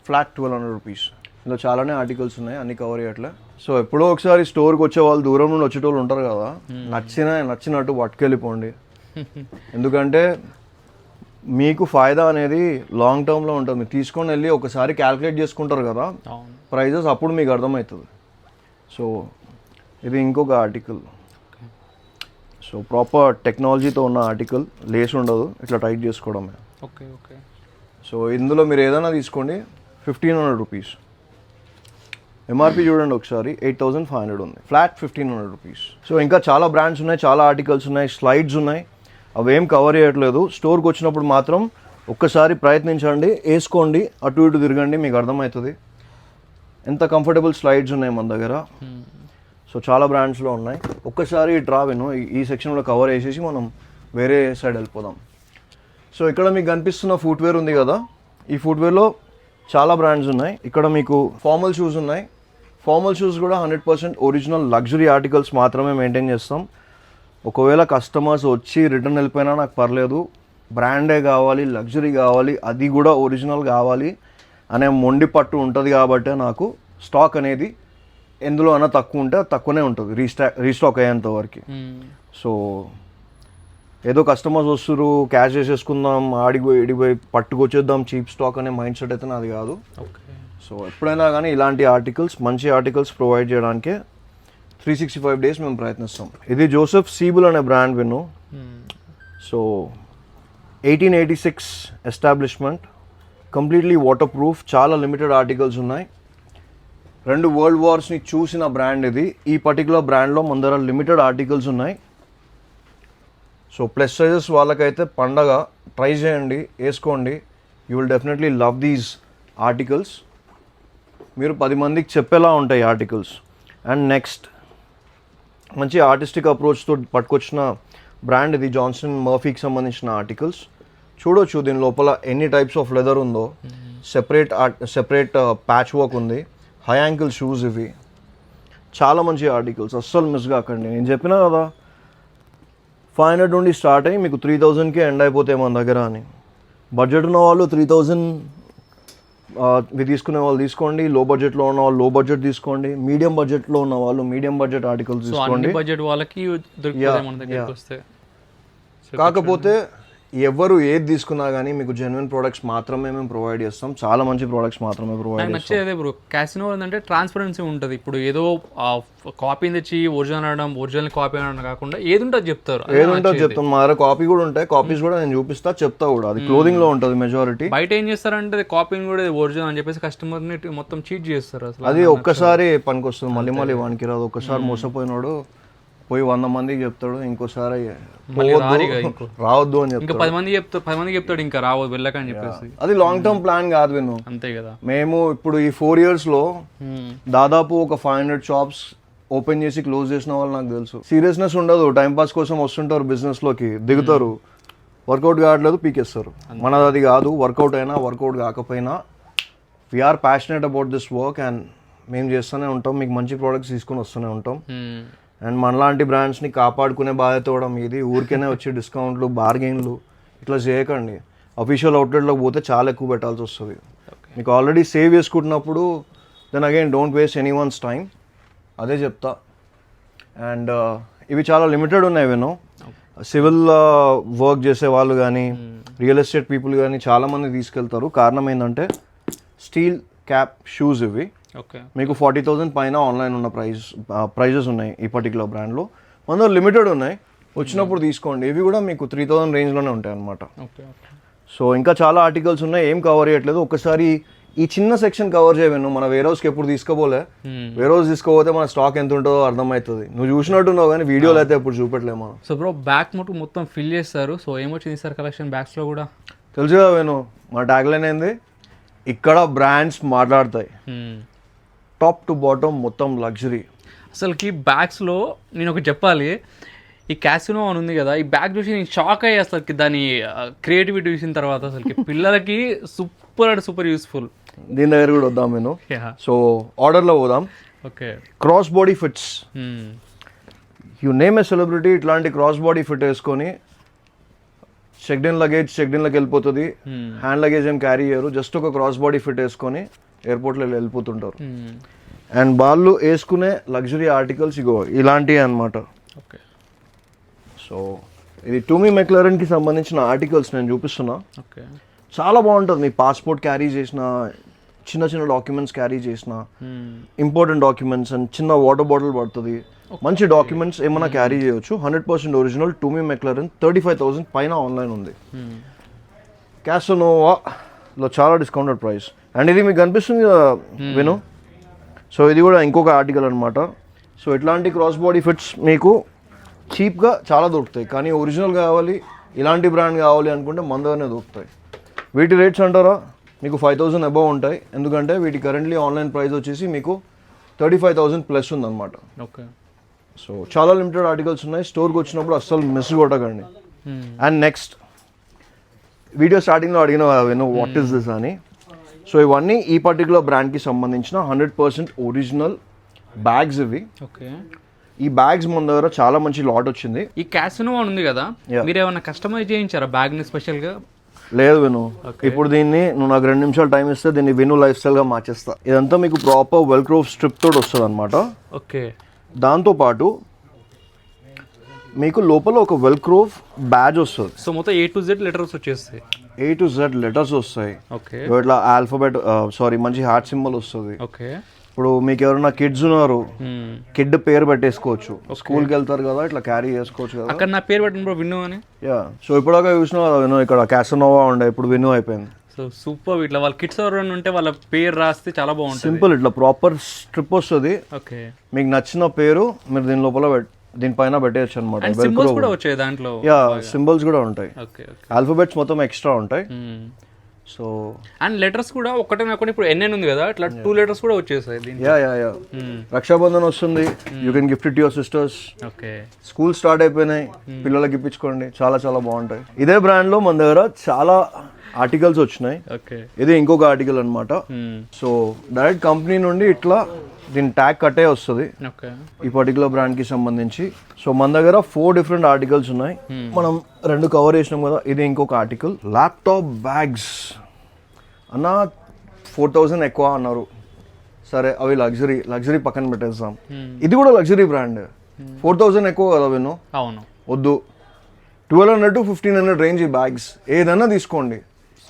ఫ్లాట్ 1200 రూపీస్. ఇందులో చాలానే ఆర్టికల్స్ ఉన్నాయి, అన్ని కవర్ చేయట్లే. సో ఎప్పుడో ఒకసారి స్టోర్కి వచ్చే వాళ్ళు, దూరం నుండి వచ్చేటోళ్ళు ఉంటారు కదా, నచ్చినట్టు పట్టుకెళ్ళిపోండి. ఎందుకంటే మీకు ఫాయిదా అనేది లాంగ్ టర్మ్లో ఉంటుంది. మీరు తీసుకొని వెళ్ళి ఒకసారి క్యాల్కులేట్ చేసుకుంటారు కదా ప్రైజెస్, అప్పుడు మీకు అర్థమవుతుంది. సో ఇది ఇంకొక ఆర్టికల్. సో ప్రాపర్ టెక్నాలజీతో ఉన్న ఆర్టికల్, లేస్ ఉండదు, ఇట్లా టైట్ చేసుకోవడమే. Okay okay. సో ఇందులో మీరు ఏదైనా తీసుకోండి, 1500 రూపీస్. ఎంఆర్పి చూడండి ఒకసారి, 8500 ఉంది. Flat 1500 rupees. సో ఇంకా చాలా బ్రాండ్స్ ఉన్నాయి, చాలా ఆర్టికల్స్ ఉన్నాయి, స్లైడ్స్ ఉన్నాయి. అవేం కవర్ చేయట్లేదు. స్టోర్కి వచ్చినప్పుడు మాత్రం ఒక్కసారి ప్రయత్నించండి, వేసుకోండి, అటు ఇటు తిరగండి, మీకు అర్థమవుతుంది ఎంత కంఫర్టబుల్ స్లైడ్స్ ఉన్నాయి మన దగ్గర. సో చాలా బ్రాండ్స్లో ఉన్నాయి. ఒక్కసారి డ్రా విను, ఈ సెక్షన్లో కవర్ చేసేసి మనం వేరే సైడ్ వెళ్ళిపోదాం. సో ఇక్కడ మీకు కనిపిస్తున్న ఫుట్వేర్ ఉంది కదా, ఈ ఫుట్వేర్లో చాలా బ్రాండ్స్ ఉన్నాయి. ఇక్కడ మీకు ఫార్మల్ షూస్ ఉన్నాయి. ఫార్మల్ షూస్ కూడా 100% ఒరిజినల్ లగ్జరీ ఆర్టికల్స్ మాత్రమే మెయింటైన్ చేస్తాం. ఒకవేళ కస్టమర్స్ వచ్చి రిటర్న్ వెళ్ళిపోయినా నాకు పర్లేదు, బ్రాండే కావాలి, లగ్జరీ కావాలి, అది కూడా ఒరిజినల్ కావాలి అనే మొండి పట్టు ఉంటుంది. కాబట్టి నాకు స్టాక్ అనేది ఎందులో అయినా తక్కువ ఉంటే తక్కువనే ఉంటుంది రీస్టాక్ అయ్యేంత వరకు. సో ఏదో కస్టమర్స్ వస్తున్నారు, క్యాష్ చేసేసుకుందాం, ఆడిపోయి పట్టుకొచ్చేద్దాం చీప్ స్టాక్ అనే మైండ్ సెట్ అయితే నాది కాదు. సో ఎప్పుడైనా కానీ ఇలాంటి ఆర్టికల్స్, మంచి ఆర్టికల్స్ ప్రొవైడ్ చేయడానికే 365 డేస్ మేము ప్రయత్నిస్తాం. ఇది జోసెఫ్ సీబుల్ అనే బ్రాండ్ విను. So 1886 establishment, completely water proof, చాలా లిమిటెడ్ ఆర్టికల్స్ ఉన్నాయి. 2 వరల్డ్ వార్స్ని చూసిన బ్రాండ్ ఇది. ఈ పర్టికులర్ బ్రాండ్లో మన దగ్గర లిమిటెడ్ ఆర్టికల్స్ ఉన్నాయి. సో ప్లస్ సైజెస్ వాళ్ళకైతే పండగ, ట్రై చేయండి, వేసుకోండి. You will definitely love these articles. మీరు 10 మందికి చెప్పేలా ఉంటాయి ఆర్టికల్స్. అండ్ నెక్స్ట్ మంచి ఆర్టిస్టిక్ అప్రోచ్తో పట్టుకొచ్చిన బ్రాండ్ ఇది, జాన్సన్ మర్ఫీకి సంబంధించిన ఆర్టికల్స్. చూడొచ్చు దీని లోపల ఎన్ని టైప్స్ ఆఫ్ లెదర్ ఉందో. సెపరేట్ ప్యాచ్ వర్క్ ఉంది. హై యాంకిల్ షూస్ ఇవి. చాలా మంచి ఆర్టికల్స్, అస్సలు మిస్ కాకండి. నేను చెప్పినా కదా 500 నుండి స్టార్ట్ అయ్యి మీకు 3000కే ఎండ్ అయిపోతాయి మన దగ్గర అని. బడ్జెట్ ఉన్న వాళ్ళు 3000 ఇవి తీసుకునే వాళ్ళు తీసుకోండి. లో బడ్జెట్లో ఉన్న వాళ్ళు లో బడ్జెట్ తీసుకోండి. మీడియం బడ్జెట్లో ఉన్న వాళ్ళు మీడియం బడ్జెట్ ఆర్టికల్స్ తీసుకోండి. బడ్జెట్ వాళ్ళకి కాకపోతే ఎవరు ఏది తీసుకున్నా కానీ మీకు జెన్యున్ ప్రోడక్ట్స్ మాత్రమే మేము ప్రొవైడ్ చేస్తాం. చాలా మంచి ప్రోడక్ట్స్ మాత్రమే ప్రొవైడ్ చేస్తాం. నచ్చేదే బ్రో క్యాసినో ఏంటంటే ట్రాన్స్పరెన్సీ ఉంటుంది. ఇప్పుడు ఏదో కాపీని తెచ్చి ఒరిజినల్ అనడం, ఒరిజినల్ కాపీ అనడం కాకుండా ఏది ఉంటుంది చెప్తారు, ఏది ఉంటుంది చెప్తాం. మా దగ్గర కాపీ కూడా ఉంటాయి. కాపీస్ కూడా నేను చూపిస్తా, చెప్తా కూడా. అది క్లోదింగ్ లో ఉంటుంది మెజారిటీ. బయట ఏం చేస్తారంటే కాపీని కూడా ఒరిజినల్ అని చెప్పేసి కస్టమర్ ని మొత్తం చీట్ చేస్తారు. అసలు అది ఒక్కసారి పనికొస్తుంది, మళ్ళీ వానికి రాదు. ఒక్కసారి మోసపోయినాడు పోయి 100 మందికి చెప్తాడు, ఇంకోసారి రావద్దు అని చెప్తాడు. 10 మందికి చెప్తాడు ఇంకా రావద్దు వెళ్ళకని చెప్పేసి. అది లాంగ్ టర్మ్ ప్లాన్ కాదు విను. అంతే కదా. మేము ఇప్పుడు ఈ 4 years లో దాదాపు ఒక 500 షాప్స్ ఓపెన్ చేసి క్లోజ్ చేసిన వాళ్ళు నాకు తెలుసు. సీరియస్నెస్ ఉండదు, టైం పాస్ కోసం వస్తుంటారు, బిజినెస్ లోకి దిగుతారు, వర్కౌట్ కావట్లేదు పీకేస్తారు. మనది అది కాదు. వర్కౌట్ అయినా వర్కౌట్ కాకపోయినా we are passionate about this work and మేము చేస్తూనే ఉంటాం. మీకు మంచి ప్రోడక్ట్స్ తీసుకుని వస్తూనే ఉంటాం. అండ్ మనలాంటి బ్రాండ్స్ని కాపాడుకునే బాధ్యత కూడా మీది. ఊరికేనే వచ్చి డిస్కౌంట్లు, బార్గెన్లు ఇట్లా చేయకండి. అఫీషియల్ అవుట్లెట్లోకి పోతే చాలా ఎక్కువ పెట్టాల్సి వస్తుంది. మీకు ఆల్రెడీ సేవ్ చేసుకుంటున్నప్పుడు then again don't waste any one's time, అదే చెప్తా. అండ్ ఇవి చాలా లిమిటెడ్ ఉన్నాయి విను. సివిల్ వర్క్ చేసే వాళ్ళు కానీ రియల్ ఎస్టేట్ పీపుల్ కానీ చాలామంది తీసుకెళ్తారు. కారణం ఏంటంటే స్టీల్ క్యాప్ షూస్ ఇవి. మీకు 40,000 పైన ఆన్లైన్ ఉన్న ప్రైజెస్ ఉన్నాయి ఈ పర్టికులర్ బ్రాండ్లో. మన లిమిటెడ్ ఉన్నాయి, వచ్చినప్పుడు తీసుకోండి. ఇవి కూడా మీకు 3000 రేంజ్లోనే ఉంటాయి అన్నమాట. సో ఇంకా చాలా ఆర్టికల్స్ ఉన్నాయి, ఏం కవర్ చేయట్లేదు. ఒకసారి ఈ చిన్న సెక్షన్ కవర్ చేయను. మన వేర్ హౌస్కి ఎప్పుడు తీసుకోపోలే. వేర్ హౌస్ తీసుకోపోతే మన స్టాక్ ఎంత ఉంటుందో అర్థమవుతుంది. నువ్వు చూసినట్టున్నావు కానీ వీడియోలో అయితే ఎప్పుడు చూపెట్టలేము మనం. సో బ్రో బ్యాక్ మొత్తం ఫిల్ చేస్తారు. సో ఏమొచ్చింది సార్ కలెక్షన్ బ్యాగ్స్లో కూడా? తెలుసు కదా వేణు, మా ట్యాగ్లైన్ ఏంది, ఇక్కడ బ్రాండ్స్ మాట్లాడతాయి. టాప్ టు బాటమ్ మొత్తం లగ్జరీ. అసలుకి బ్యాగ్స్లో నేను ఒకటి చెప్పాలి, ఈ క్యాసినో అని ఉంది కదా, ఈ బ్యాగ్ చూసి నేను షాక్ అయ్యి అసలుకి దాని క్రియేటివిటీ చూసిన తర్వాత. అసలుకి పిల్లలకి సూపర్ యూస్ఫుల్. దీని దగ్గర కూడా వద్దాం నేను. యా సో ఆర్డర్లో పోదాం. Okay cross body fits, you name A celebrity ఇట్లాంటి క్రాస్ బాడీ ఫిట్ వేసుకొని చెక్డ్ ఇన్ లగేజ్లోకి వెళ్ళిపోతుంది. హ్యాండ్ లగేజ్ ఏం క్యారీ చేయరు, జస్ట్ ఒక క్రాస్ బాడీ ఫిట్ వేసుకొని ఎయిర్పోర్ట్లో వెళ్ళిపోతుంటారు. అండ్ వాళ్ళు వేసుకునే లగ్జరీ ఆర్టికల్స్ ఇగో ఇలాంటివి అన్నమాట. ఓకే సో ఇది టూమీ మెక్లరెన్కి సంబంధించిన ఆర్టికల్స్ నేను చూపిస్తున్నా. ఓకే చాలా బాగుంటుంది. మీ పాస్పోర్ట్ క్యారీ చేసిన, చిన్న చిన్న డాక్యుమెంట్స్ క్యారీ చేసిన, ఇంపార్టెంట్ డాక్యుమెంట్స్ అండ్ చిన్న వాటర్ బాటిల్ పడుతుంది. మంచి డాక్యుమెంట్స్ ఏమైనా క్యారీ చేయొచ్చు. 100% ఒరిజినల్ టూమీ మెక్లరెన్. 35,000 పైన ఆన్లైన్ ఉంది. క్యాసనోవాలో చాలా డిస్కౌంటెడ్ ప్రైస్. అండ్ ఇది మీకు కనిపిస్తుంది కదా విను. సో ఇది కూడా ఇంకొక ఆర్టికల్ అనమాట. సో ఇట్లాంటి క్రాస్ బాడీ ఫిట్స్ మీకు చీప్గా చాలా దొరుకుతాయి. కానీ ఒరిజినల్ కావాలి, ఇలాంటి బ్రాండ్ కావాలి అనుకుంటే మన దగ్గరనే దొరుకుతాయి. వీటి రేట్స్ అంటారా మీకు 5,000 అబవ్ ఉంటాయి. ఎందుకంటే వీటి కరెంట్లీ ఆన్లైన్ ప్రైస్ వచ్చేసి మీకు 35,000 ప్లస్ ఉందన్నమాట. ఓకే సో చాలా లిమిటెడ్ ఆర్టికల్స్ ఉన్నాయి. స్టోర్కి వచ్చినప్పుడు అస్సలు మిస్ కొట్టకండి. అండ్ నెక్స్ట్ వీడియో స్టార్టింగ్లో అడిగిన విను వాట్ ఈస్ దిస్ అని. సో ఇవన్నీ ఈ పర్టికులర్ బ్రాండ్కి సంబంధించిన 100% ఒరిజినల్ బ్యాగ్స్ ఇవి. ఓకే ఈ బ్యాగ్స్ మన దగ్గర చాలా మంచి లాట్ వచ్చింది. ఈ క్యాసినో ఉంది కదా, మీరు ఏమైనా కస్టమైజ్ చేయించారా బ్యాగ్ని స్పెషల్గా? లేదు విను, ఇప్పుడు దీన్ని నువ్వు నాకు 2 నిమిషాలు టైం ఇస్తే దీన్ని విను లైఫ్ స్టైల్గా మార్చేస్తా. ఇదంతా మీకు ప్రాపర్ వెల్క్రో స్ట్రిప్ తోటి వస్తుంది అనమాట. ఓకే దాంతోపాటు మీకు లోపల ఒక వెల్క్రో బ్యాజ్ వస్తుంది. సో మొత్తం A to Z లెటర్స్ వచ్చేస్తాయి. A to Z లెటర్స్ వస్తాయి. ఓకే ఇట్లా ఆల్ఫాబెట్ మంచి హార్ట్ సింబల్ వస్తుంది. ఓకే ఇప్పుడు మీకు ఎవరైనా కిడ్స్ ఉన్నారు, కిడ్ పేరు పెట్టేసుకోవచ్చు. స్కూల్కి వెళ్తారు కదా, ఇట్లా క్యారీ చేసుకోవచ్చు కదా. అక్కడ నా పేరు పెట్టిన విన్ను అని. యా సో ఇప్పుడాక చూసినా కదా విను, ఇక్కడ క్యాసనోవా ఉండే, ఇప్పుడు విను అయిపోయింది. So super. ఇట్లా వాళ్ళ కిడ్స్ ఎవరైనా ఉంటే వాళ్ళ పేరు రాస్తే చాలా బాగుంటుంది. సింపుల్ ఇట్లా ప్రాపర్ స్ట్రిప్ వస్తుంది. ఓకే మీకు నచ్చిన పేరు మీరు దీని లోపల దీనిపైన పెట్టేయచ్చు అనమాట. సింబల్స్ కూడా వచ్చాయి దాంట్లో. యా సింబల్స్ కూడా ఉంటాయి. ఓకే ఓకే ఆల్ఫాబెట్స్ మొత్తం ఎక్స్ట్రా ఉంటాయి. సో అండ్ లెటర్స్ కూడా ఒకటే కాకుండా ఇప్పుడు NN ఉంది కదా, ఇట్లా 2 లెటర్స్ కూడా వచ్చేసాయి దీనికి. యా రక్షాబంధన్ వస్తుంది. You can gift it your sisters. Okay school start అయిపోయినాయి, పిల్లలకి ఇప్పించుకోండి. చాలా చాలా బాగుంటాయి. ఇదే బ్రాండ్లో మన దగ్గర చాలా ఆర్టికల్స్ వచ్చినాయి. ఓకే ఇది ఇంకొక ఆర్టికల్ అనమాట. సో డైరెక్ట్ కంపెనీ నుండి ఇట్లా దీని ట్యాగ్ కట్టే వస్తుంది ఓకే ఈ పర్టికులర్ బ్రాండ్కి సంబంధించి. సో మన దగ్గర 4 డిఫరెంట్ ఆర్టికల్స్ ఉన్నాయి. మనం 2 కవర్ చేసినాం కదా, ఇది ఇంకొక ఆర్టికల్. ల్యాప్టాప్ బ్యాగ్స్ అన్న 4,000 ఎక్కువ అన్నారు. సరే అవి లగ్జరీ పక్కన పెట్టేస్తాం. ఇది కూడా లగ్జరీ బ్రాండ్. 4,000 ఎక్కువ కదా విను. అవును వద్దు, 1,200 to 1,500 రేంజ్ ఈ బ్యాగ్స్ ఏదైనా తీసుకోండి.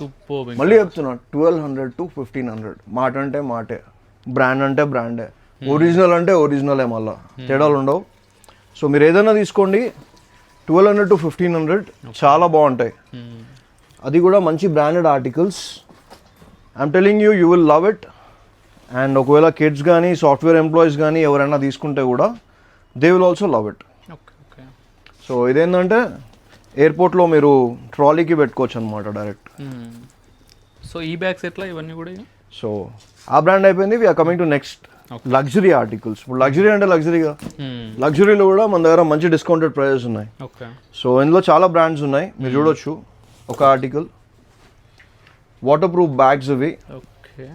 సూపర్. మళ్ళీ చెప్తున్నా, 1,200 to 1,500. మాట అంటే మాటే, బ్రాండ్ అంటే బ్రాండే, ఒరిజినల్ అంటే ఒరిజినలే, మళ్ళీ తేడాలు ఉండవు. సో మీరు ఏదైనా తీసుకోండి, 1,200 to 1,500 చాలా బాగుంటాయి. అది కూడా మంచి branded articles. I'm telling you will love it. And ఒకవేళ కిడ్స్ కానీ సాఫ్ట్వేర్ ఎంప్లాయీస్ కానీ ఎవరైనా తీసుకుంటే కూడా they will also love it. Okay okay so ఇదేంటంటే ఎయిర్పోర్ట్లో మీరు ట్రాలీకి పెట్టుకోవచ్చు అనమాట డైరెక్ట్. సో ఈ బ్యాగ్స్ ఎట్లా ఇవన్నీ కూడా? సో ఆ బ్రాండ్ అయిపోయింది. We are coming to next luxury articles. ఇప్పుడు లగ్జరీ అంటే లగ్జరీగా, లగ్జరీలో కూడా మన దగ్గర మంచి డిస్కౌంటెడ్ ప్రైజెస్ ఉన్నాయి. ఓకే సో ఇందులో చాలా బ్రాండ్స్ ఉన్నాయి, మీరు చూడొచ్చు. ఒక ఆర్టికల్ వాటర్ ప్రూఫ్ బ్యాగ్స్ ఇవి. ఓకే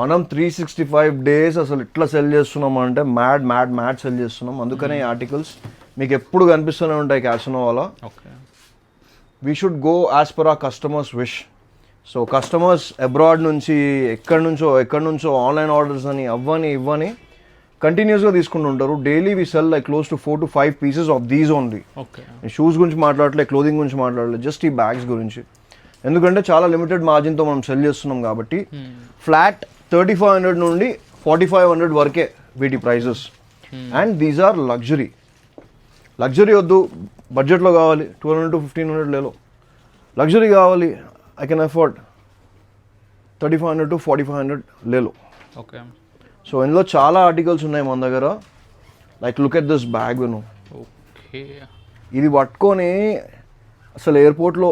మనం 365 days అసలు ఇట్లా సెల్ చేస్తున్నాం అంటే మ్యాడ్ సెల్ చేస్తున్నాం. అందుకనే ఈ ఆర్టికల్స్ మీకు ఎప్పుడు కనిపిస్తూనే ఉంటాయి క్యాసినోవాలో. Okay we should go as per a customers wish. So customers abroad నుంచి ఎక్కడి నుంచో ఆన్లైన్ ఆర్డర్స్ అని ఇవ్వని కంటిన్యూస్గా తీసుకుంటుంటారు. Daily we sell like close to 4 to 5 pieces of these only. Okay shoes గురించి మాట్లాడలే, క్లోదింగ్ గురించి మాట్లాడలేదు, జస్ట్ ఈ బ్యాగ్స్ గురించి. ఎందుకంటే చాలా లిమిటెడ్ మార్జిన్తో మనం సెల్ చేస్తున్నాం కాబట్టి. ఫ్లాట్ 3,500 నుండి 4,500 వరకే వీటి prices. And these are luxury వద్దు, బడ్జెట్లో కావాలి, 1,200 to 1,500 లేలో. లగ్జరీ కావాలి, ఐ కెన్ అఫోర్డ్ 3,500 to 4,500 లేలో. ఓకే సో ఇందులో చాలా ఆర్టికల్స్ ఉన్నాయి మన దగ్గర. Like look at this bag విను. ఓకే ఇది పట్టుకొని అసలు ఎయిర్పోర్ట్లో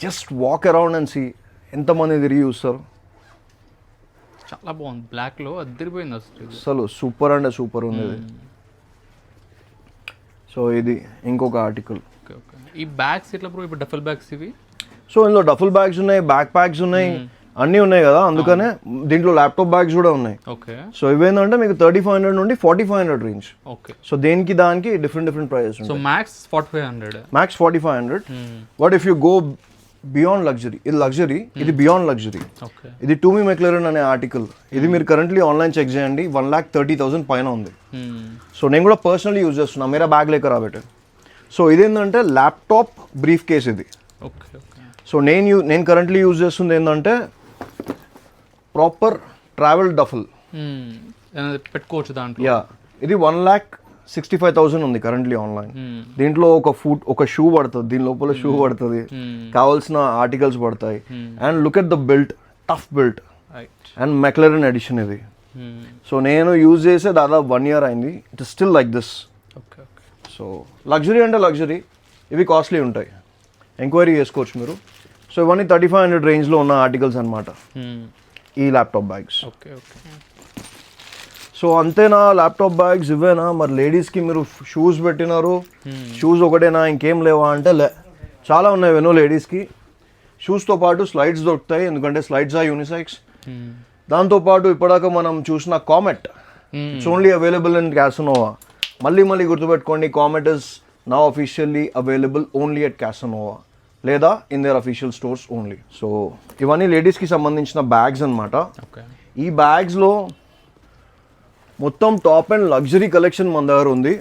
just walk around and see ఎంతమంది తిరిగి చూస్తారు. చాలా బాగుంది, బ్లాక్లో అదిరిపోయింది అసలు. అసలు సూపర్ అంటే సూపర్ ఉంది ఇది. సో ఇది ఇంకొక ఆర్టికల్. ఓకే ఓకే ఈ బ్యాగ్స్ ఎట్లా బ్రో? ఇప్పుడు డఫల్ బ్యాగ్స్ ఇవి. సో ఇందులో డఫుల్ బ్యాగ్స్ ఉన్నాయి, బ్యాక్ ప్యాక్స్ ఉన్నాయి, అన్నీ ఉన్నాయి కదా, అందుకనే దీంట్లో ల్యాప్టాప్ బ్యాగ్స్ కూడా ఉన్నాయి. ఓకే సో ఇవేంటంటే మీకు 3500 నుండి 4500 రేంజ్. ఓకే సో దేనికి దానికి డిఫరెంట్ ప్రైజెస్ సో ఉంటాయి. Max 4500. Max 4500. But if you go beyond luxury, ఇది లగ్జరీ, ఇది బియాండ్ లగ్జరీ. ఓకే ఇది టూమీ మెక్లెరన్ అనే ఆర్టికల్, ఇది మీరు కరెంట్లీ ఆన్లైన్ చెక్ చేయండి, 1,30,000 పైన ఉంది. సో నేను కూడా పర్సనలీ యూజ్ చేస్తున్నా, మేరా బ్యాగ్ లేక రాబెట్టే. సో ఇదేంటంటే ల్యాప్టాప్ బ్రీఫ్ కేస్ ఇది. ఓకే ఓకే సో నేను కరెంట్లీ యూజ్ చేస్తుంది ఏంటంటే ప్రాపర్ ట్రావెల్ డఫల్. పెట్టుకోవచ్చు దాంట్లో. యా, ఇది 1,65,000 ఉంది కరెంట్లీ ఆన్లైన్. దీంట్లో ఒక షూ పడుతుంది, దీని లోపల షూ పడుతుంది, కావాల్సిన ఆర్టికల్స్ పడతాయి. And look at the built, tough built and McLaren edition ఇది. సో నేను యూజ్ చేసే దాదాపు 1 year అయింది, it is still like this. Okay okay so luxury అంటే లగ్జరీ, ఇవి కాస్ట్లీ ఉంటాయి, ఎంక్వైరీ చేసుకోవచ్చు మీరు. సో ఇవన్నీ 3500 రేంజ్లో ఉన్న ఆర్టికల్స్ అనమాట ఈ laptop bags. Okay okay so అంతేనా ల్యాప్టాప్ బ్యాగ్స్ ఇవేనా? మరి లేడీస్కి మీరు షూస్ పెట్టినారు, షూస్ ఒకటేనా ఇంకేం లేవా అంటే చాలా ఉన్నాయి వెనో లేడీస్కి. షూస్తో పాటు స్లైడ్స్ దొరుకుతాయి, ఎందుకంటే స్లైడ్స్ ఆర్ యూనిసెక్స్. దాంతోపాటు ఇప్పటిదాకా మనం చూసిన Comet, it's only available in Casanova. మళ్ళీ గుర్తుపెట్టుకోండి, Comet is now officially available only at Casanova లేదా in their official stores only. So ఇవన్నీ లేడీస్కి సంబంధించిన బ్యాగ్స్ అనమాట. ఓకే ఈ బ్యాగ్స్లో మొత్తం టాప్ అండ్ లగ్జరీ కలెక్షన్ మన దగ్గర ఉంది.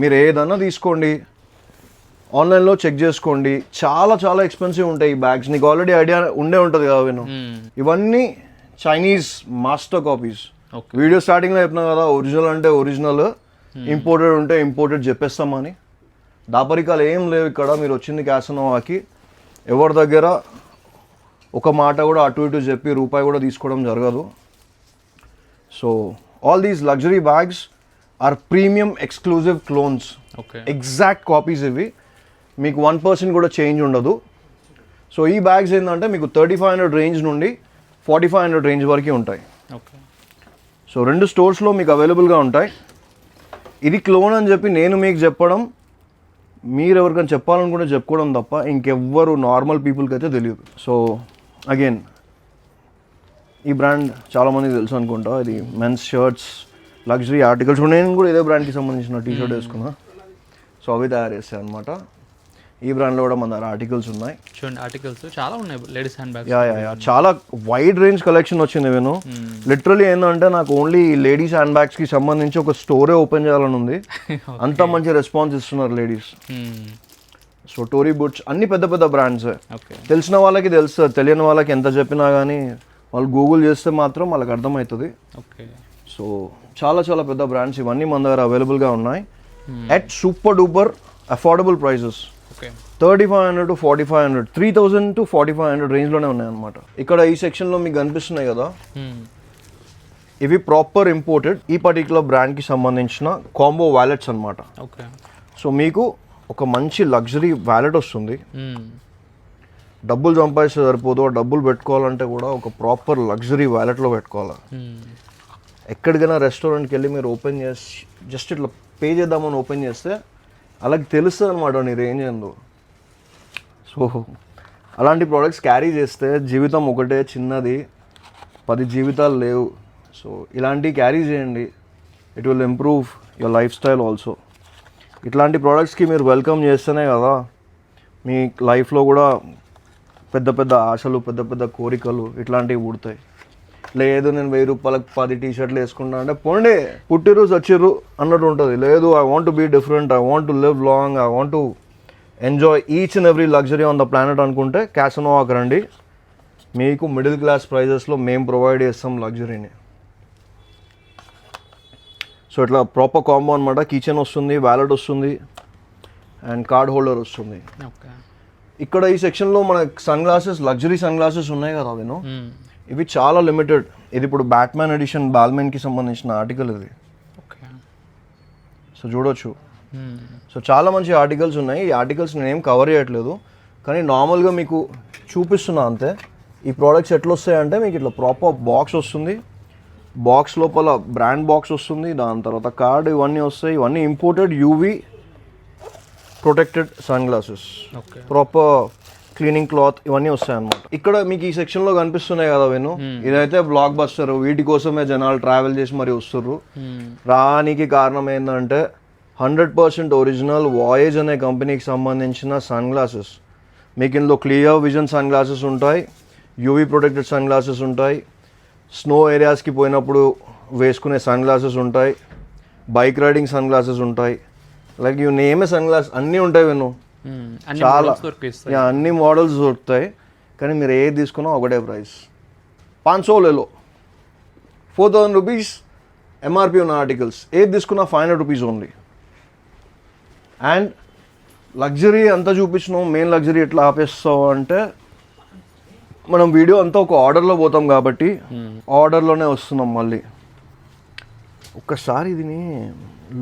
మీరు ఏదన్నా తీసుకోండి, ఆన్లైన్లో చెక్ చేసుకోండి, చాలా ఎక్స్పెన్సివ్ ఉంటాయి ఈ బ్యాగ్స్. నీకు ఆల్రెడీ ఐడియా ఉండే ఉంటుంది కదా విను. ఇవన్నీ చైనీస్ మాస్టర్ కాపీస్. వీడియో స్టార్టింగ్లో చెప్పినా కదా, ఒరిజినల్ అంటే ఒరిజినల్, ఇంపోర్టెడ్ ఉంటే ఇంపోర్టెడ్ చెప్పేస్తామని. దాపరికాలు ఏం లేవు ఇక్కడ. మీరు వచ్చింది క్యాసనోవాకి, ఎవరి దగ్గర ఒక మాట కూడా అటు ఇటు చెప్పి రూపాయి కూడా తీసుకోవడం జరగదు. So all these luxury bags are premium exclusive clones. Okay exact copies ఇవి, మీకు 1% కూడా చేంజ్ ఉండదు. సో ఈ బ్యాగ్స్ ఏంటంటే మీకు 3500 రేంజ్ నుండి 4500 రేంజ్ వరకు ఉంటాయి. ఓకే సో 2 స్టోర్స్లో మీకు అవైలబుల్గా ఉంటాయి. ఇది క్లోన్ అని చెప్పి నేను మీకు చెప్పడం, మీరు ఎవరికైనా చెప్పాలనుకుంటే చెప్పుకోవడం తప్ప ఇంకెవ్వరు నార్మల్ పీపుల్కి అయితే తెలియదు. సో అగైన్ ఈ బ్రాండ్ చాలామంది తెలుసు అనుకుంటా, ఇది మెన్స్ షర్ట్స్, లగ్జరీ ఆర్టికల్స్. నేను కూడా ఇదే బ్రాండ్కి సంబంధించిన టీ షర్ట్ వేసుకున్నా. సో అవి తయారు చేస్తాయి అనమాట. ఈ బ్రాండ్లో కూడా మన దగ్గర ఆర్టికల్స్ ఉన్నాయి. చూడండి ఆర్టికల్స్ చాలా ఉన్నాయి, లేడీస్ హ్యాండ్ బ్యాగ్స్. యా చాలా వైడ్ రేంజ్ కలెక్షన్ వచ్చింది నేను. లిటరలీ ఏంటంటే నాకు ఓన్లీ లేడీస్ హ్యాండ్ బ్యాగ్స్కి సంబంధించి ఒక స్టోరే ఓపెన్ చేయాలని ఉంది. అంత మంచి రెస్పాన్స్ ఇస్తున్నారు లేడీస్. సో టోరీ బూట్స్ అన్ని పెద్ద బ్రాండ్స్. తెలిసిన వాళ్ళకి తెలుస్తుంది, తెలియని వాళ్ళకి ఎంత చెప్పినా కానీ వాళ్ళు గూగుల్ చేస్తే మాత్రం వాళ్ళకి అర్థమవుతుంది. ఓకే సో చాలా పెద్ద బ్రాండ్స్ ఇవన్నీ మన దగ్గర అవైలబుల్గా ఉన్నాయి at super duper affordable prices. Okay 3500 to 4500, 3000 to 4500 రేంజ్లోనే ఉన్నాయన్నమాట. ఇక్కడ ఈ సెక్షన్లో మీకు కనిపిస్తున్నాయి కదా, ఇవి ప్రాపర్ ఇంపోర్టెడ్ ఈ పర్టికులర్ బ్రాండ్కి సంబంధించిన కాంబో వ్యాలెట్స్ అనమాట. ఓకే సో మీకు ఒక మంచి లగ్జరీ వ్యాలెట్ వస్తుంది. డబ్బులు సంపాదిస్తే సరిపోదు, డబ్బులు పెట్టుకోవాలంటే కూడా ఒక ప్రాపర్ లగ్జరీ వ్యాలెట్లో పెట్టుకోవాలి. ఎక్కడికైనా రెస్టారెంట్కి వెళ్ళి మీరు ఓపెన్ చేసి జస్ట్ ఇట్లా పే చేద్దామని ఓపెన్ చేస్తే అలాగే తెలుస్తుంది అనమాట నీ రేంజ్ ఏందో. సో అలాంటి ప్రోడక్ట్స్ క్యారీ చేస్తే జీవితం ఒకటే చిన్నది, 10 జీవితాలు లేవు. సో ఇలాంటివి క్యారీ చేయండి, it will improve your life style also. ఇట్లాంటి ప్రోడక్ట్స్కి మీరు వెల్కమ్ చేస్తేనే కదా మీ లైఫ్లో కూడా పెద్ద ఆశలు, పెద్ద కోరికలు ఇట్లాంటివి పుడతాయి. లేదు నేను 1000 రూపాయలకు 10 టీ షర్ట్లు వేసుకుంటా అంటే పోండి, పుట్టిరోజు వచ్చిర్రు అన్నట్టు ఉంటుంది. లేదు I want to be different, I want to live long, I want to enjoy each and every luxury on the planet అనుకుంటే క్యాసనోవాకి రండి. మీకు మిడిల్ క్లాస్ ప్రైజెస్లో మేము ప్రొవైడ్ చేస్తాం లగ్జరీని. సో ఇట్లా ప్రాపర్ కాంబో అనమాట. కిచెన్ వస్తుంది, వ్యాలెట్ వస్తుంది అండ్ కార్డ్ హోల్డర్ వస్తుంది. ఓకే ఇక్కడ ఈ సెక్షన్లో మనకు sun glasses, luxury sun glasses ఉన్నాయి కదా అవేను, ఇవి చాలా లిమిటెడ్. ఇది ఇప్పుడు బ్యాట్మ్యాన్ ఎడిషన్ బాల్మెన్కి సంబంధించిన ఆర్టికల్ ఇది. ఓకే సో చూడొచ్చు. సో చాలా మంచి ఆర్టికల్స్ ఉన్నాయి. ఈ ఆర్టికల్స్ నేనేం కవర్ చేయట్లేదు, కానీ నార్మల్గా మీకు చూపిస్తున్నా అంతే. ఈ ప్రోడక్ట్స్ ఎట్లా వస్తాయంటే మీకు ఇట్లా ప్రాపర్ బాక్స్ వస్తుంది, బాక్స్ లోపల బ్రాండ్ బాక్స్ వస్తుంది, దాని తర్వాత కార్డ్, ఇవన్నీ వస్తాయి. ఇవన్నీ imported UV protected sun glasses, okay proper cleaning cloth ఇవన్నీ వస్తాయి అన్నమాట. ఇక్కడ మీకు ఈ సెక్షన్ లో కనిపిస్తున్నాయి కదా వెను, ఇదైతే బ్లాక్ బస్టర్. వీటి కోసమే జనాలు ట్రావెల్ చేసి మరి వస్తుర్రు. రానికి కారణం ఏంటంటే 100% ఒరిజినల్ వాయేజ్ అనే కంపెనీకి సంబంధించిన సన్ గ్లాసెస్. మీకు ఇందులో క్లియర్ విజన్ సన్ గ్లాసెస్ ఉంటాయి, యూవీ ప్రొటెక్టెడ్ సన్ గ్లాసెస్ ఉంటాయి, స్నో ఏరియాస్కి పోయినప్పుడు వేసుకునే సన్ గ్లాసెస్ ఉంటాయి, బైక్ రైడింగ్ సన్ గ్లాసెస్ ఉంటాయి, like you name sun glass అన్నీ ఉంటాయి విను. చాలా అన్ని మోడల్స్ దొరుకుతాయి. కానీ మీరు ఏది తీసుకున్నా ఒకటే ప్రైస్, 500 లేలో 4000 రూపీస్ ఎంఆర్పి ఉన్న ఆర్టికల్స్. ఏది తీసుకున్నా 500 రూపీస్ ఓన్లీ. అండ్ లగ్జరీ అంతా చూపించినాం, మెయిన్ లగ్జరీ ఎట్లా ఆపేస్తావు అంటే మనం వీడియో అంతా ఒక ఆర్డర్లో పోతాం కాబట్టి ఆర్డర్లోనే వస్తున్నాం. మళ్ళీ ఒక్కసారి దీని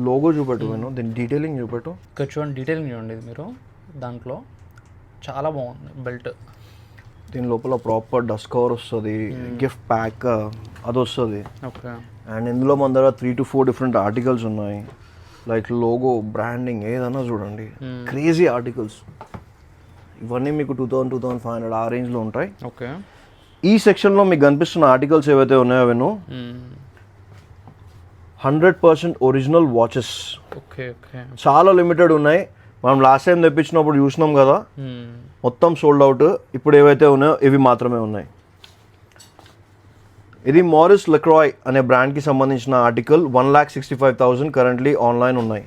లోగో చూపెట్టు, నేను దీని డీటెయిలింగ్ చూపెట్టు. ఇక్కడ చూడండి, డీటెయిలింగ్ చూడండి ఇది మీరు, దాంట్లో చాలా బాగుంది బెల్ట్. దీని లోపల ప్రాపర్ డస్ట్ కవర్ వస్తుంది, గిఫ్ట్ ప్యాక్ అది వస్తుంది. ఓకే. అండ్ ఇందులో మన దగ్గర 3 to 4 డిఫరెంట్ ఆర్టికల్స్ ఉన్నాయి, లైక్ లోగో, బ్రాండింగ్ ఏదన్నా చూడండి, క్రేజీ ఆర్టికల్స్. ఇవన్నీ మీకు 2000-2500 ఆ రేంజ్లో ఉంటాయి. ఓకే. ఈ సెక్షన్లో మీకు కనిపిస్తున్న ఆర్టికల్స్ ఏవైతే ఉన్నాయో అవన్నీ 100% ఒరిజినల్ వాచెస్. ఓకే. ఓకే. చాలా లిమిటెడ్ ఉన్నాయి. మనం లాస్ట్ టైం తెప్పించినప్పుడు చూసినాం కదా, మొత్తం సోల్డ్ అవుట్. ఇప్పుడు ఏవైతే ఉన్నాయో ఇవి మాత్రమే ఉన్నాయి. ఇది మారిస్ లెక్రాయ్ అనే బ్రాండ్కి సంబంధించిన ఆర్టికల్. 1,65,000 కరెంట్లీ ఆన్లైన్ ఉన్నాయి.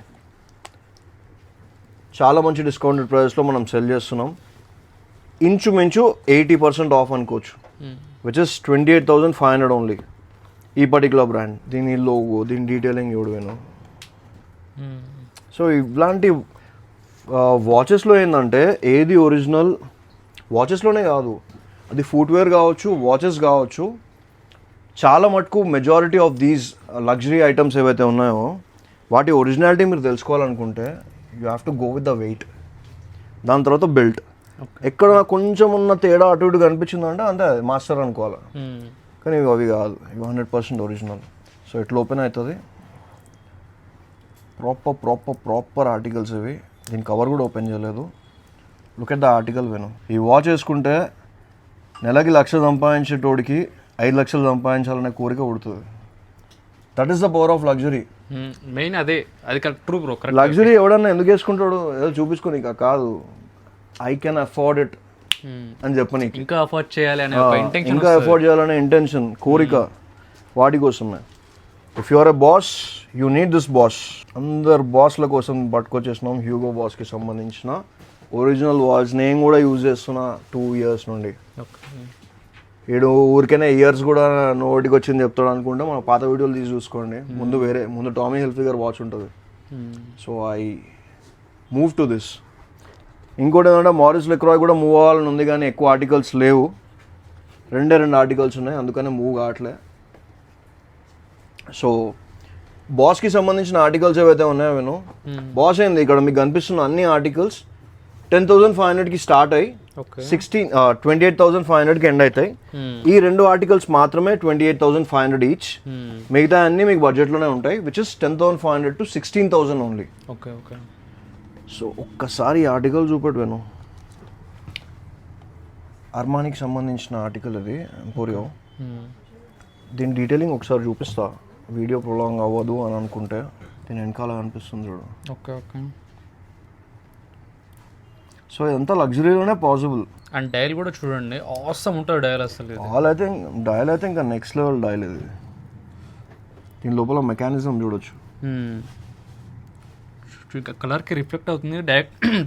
చాలా మంచి డిస్కౌంటెడ్ ప్రైస్లో మనం సెల్ చేస్తున్నాం. ఇంచుమించు 80% ఆఫ్ అనుకోవచ్చు, విచ్ ఇస్ 28,500 ఓన్లీ. ఈ పర్టికులర్ బ్రాండ్, దీని లోగో, దీని డీటెయిలింగ్ చూడవేను. సో ఇట్లాంటి వాచెస్లో ఏంటంటే ఏది ఒరిజినల్, వాచెస్లోనే కాదు, అది ఫుట్వేర్ కావచ్చు, వాచెస్ కావచ్చు, చాలా మటుకు majority of these luxury items ఏవైతే ఉన్నాయో వాటి ఒరిజినాలిటీ మీరు తెలుసుకోవాలనుకుంటే you have to go with the weight. దాని తర్వాత బెల్ట్. ఎక్కడ కొంచెం ఉన్న తేడా అటు ఇటు కనిపించిందంటే అంతే మాస్టర్ అనుకోవాలి. కానీ ఇవి అవి కాదు, ఇవి 100% ఒరిజినల్. సో ఇట్లా ఓపెన్ అవుతుంది. ప్రాపర్ ఆర్టికల్స్ ఇవి. దీని కవర్ కూడా ఓపెన్ చేయలేదు. లుక్ ఎట్ ద ఆర్టికల్ విను. ఈ వాచ్ వేసుకుంటే నెలకి 1,00,000 సంపాదించేటోడికి 5 లక్షలు సంపాదించాలనే కోరిక పుడుతుంది. That is the power of luxury. Main అదే, అది కరెక్ట్. True bro. లగ్జరీ ఎవడన్నా ఎందుకు వేసుకుంటాడు? ఏదో చూపించుకొని కాదు, ఐ కెన్ అఫోర్డ్ ఇట్ అని చెప్పని, ఇంకా అఫోర్డ్ చేయాలి అనే ఒక ఇంటెన్షన్, ఇంకా అఫోర్డ్ చేయాలనే ఇంటెన్షన్, కోరిక, వాటి కోసమే. If you are a boss you need this boss. అందరు బాస్ల కోసం పట్టుకొచ్చేసినాం హ్యూగో బాస్కి సంబంధించిన ఒరిజినల్ వాచ్. నేను కూడా యూజ్ చేస్తున్నా 2 years నుండి. వీడు ఊరికైనా ఇయర్స్ కూడా నోటికి వచ్చింది చెప్తాడు అనుకుంటే మన పాత వీడియోలు తీసి చూసుకోండి. ముందు టామీ హిల్ఫిగర్ వాచ్ ఉంటుంది. So I move to this. ఇంకోటి ఏంటంటే మారిస్ లెక్రాయ్ కూడా మూవ్ అవ్వాలని ఉంది, కానీ ఎక్కువ ఆర్టికల్స్ లేవు. 2 ఆర్టికల్స్ ఉన్నాయి, అందుకనే మూవ్ కావట్లే. సో బాస్కి సంబంధించిన ఆర్టికల్స్ ఏవైతే ఉన్నాయో విను. బాస్ ఏంది ఇక్కడ మీకు కనిపిస్తున్న అన్ని ఆర్టికల్స్ 10,500కి స్టార్ట్ అయ్యి 28,500కి ఎండ్ అవుతాయి. ఈ 2 ఆర్టికల్స్ మాత్రమే 28,500 ఈచ్. మిగతా అన్ని మీకు బడ్జెట్లోనే ఉంటాయి, which is 10,500 to 16,000 only. Okay. Okay. So ఒక్కసారి ఆర్టికల్ చూపెట్టు వేను. అర్మానికి సంబంధించిన ఆర్టికల్ ఇది, ఎంపోరియో. దీని డీటెయిలింగ్ ఒకసారి చూపిస్తా, వీడియో ప్రొలాంగ్ అవ్వదు అని అనుకుంటే. దీని వెనకాల కనిపిస్తుంది చూడు. ఓకే. ఓకే. సో ఇదంతా లగ్జరీలోనే పాసిబుల్. అండ్ డయల్ కూడా చూడండి, ఆసమ్ ఉంటుంది డయల్. అసలు డయల్ అయితే ఇంకా నెక్స్ట్ లెవెల్ డయల్ ఇది. దీని లోపల మెకానిజం చూడొచ్చు. ఇంకా కలర్కి రిఫ్లెక్ట్ అవుతుంది.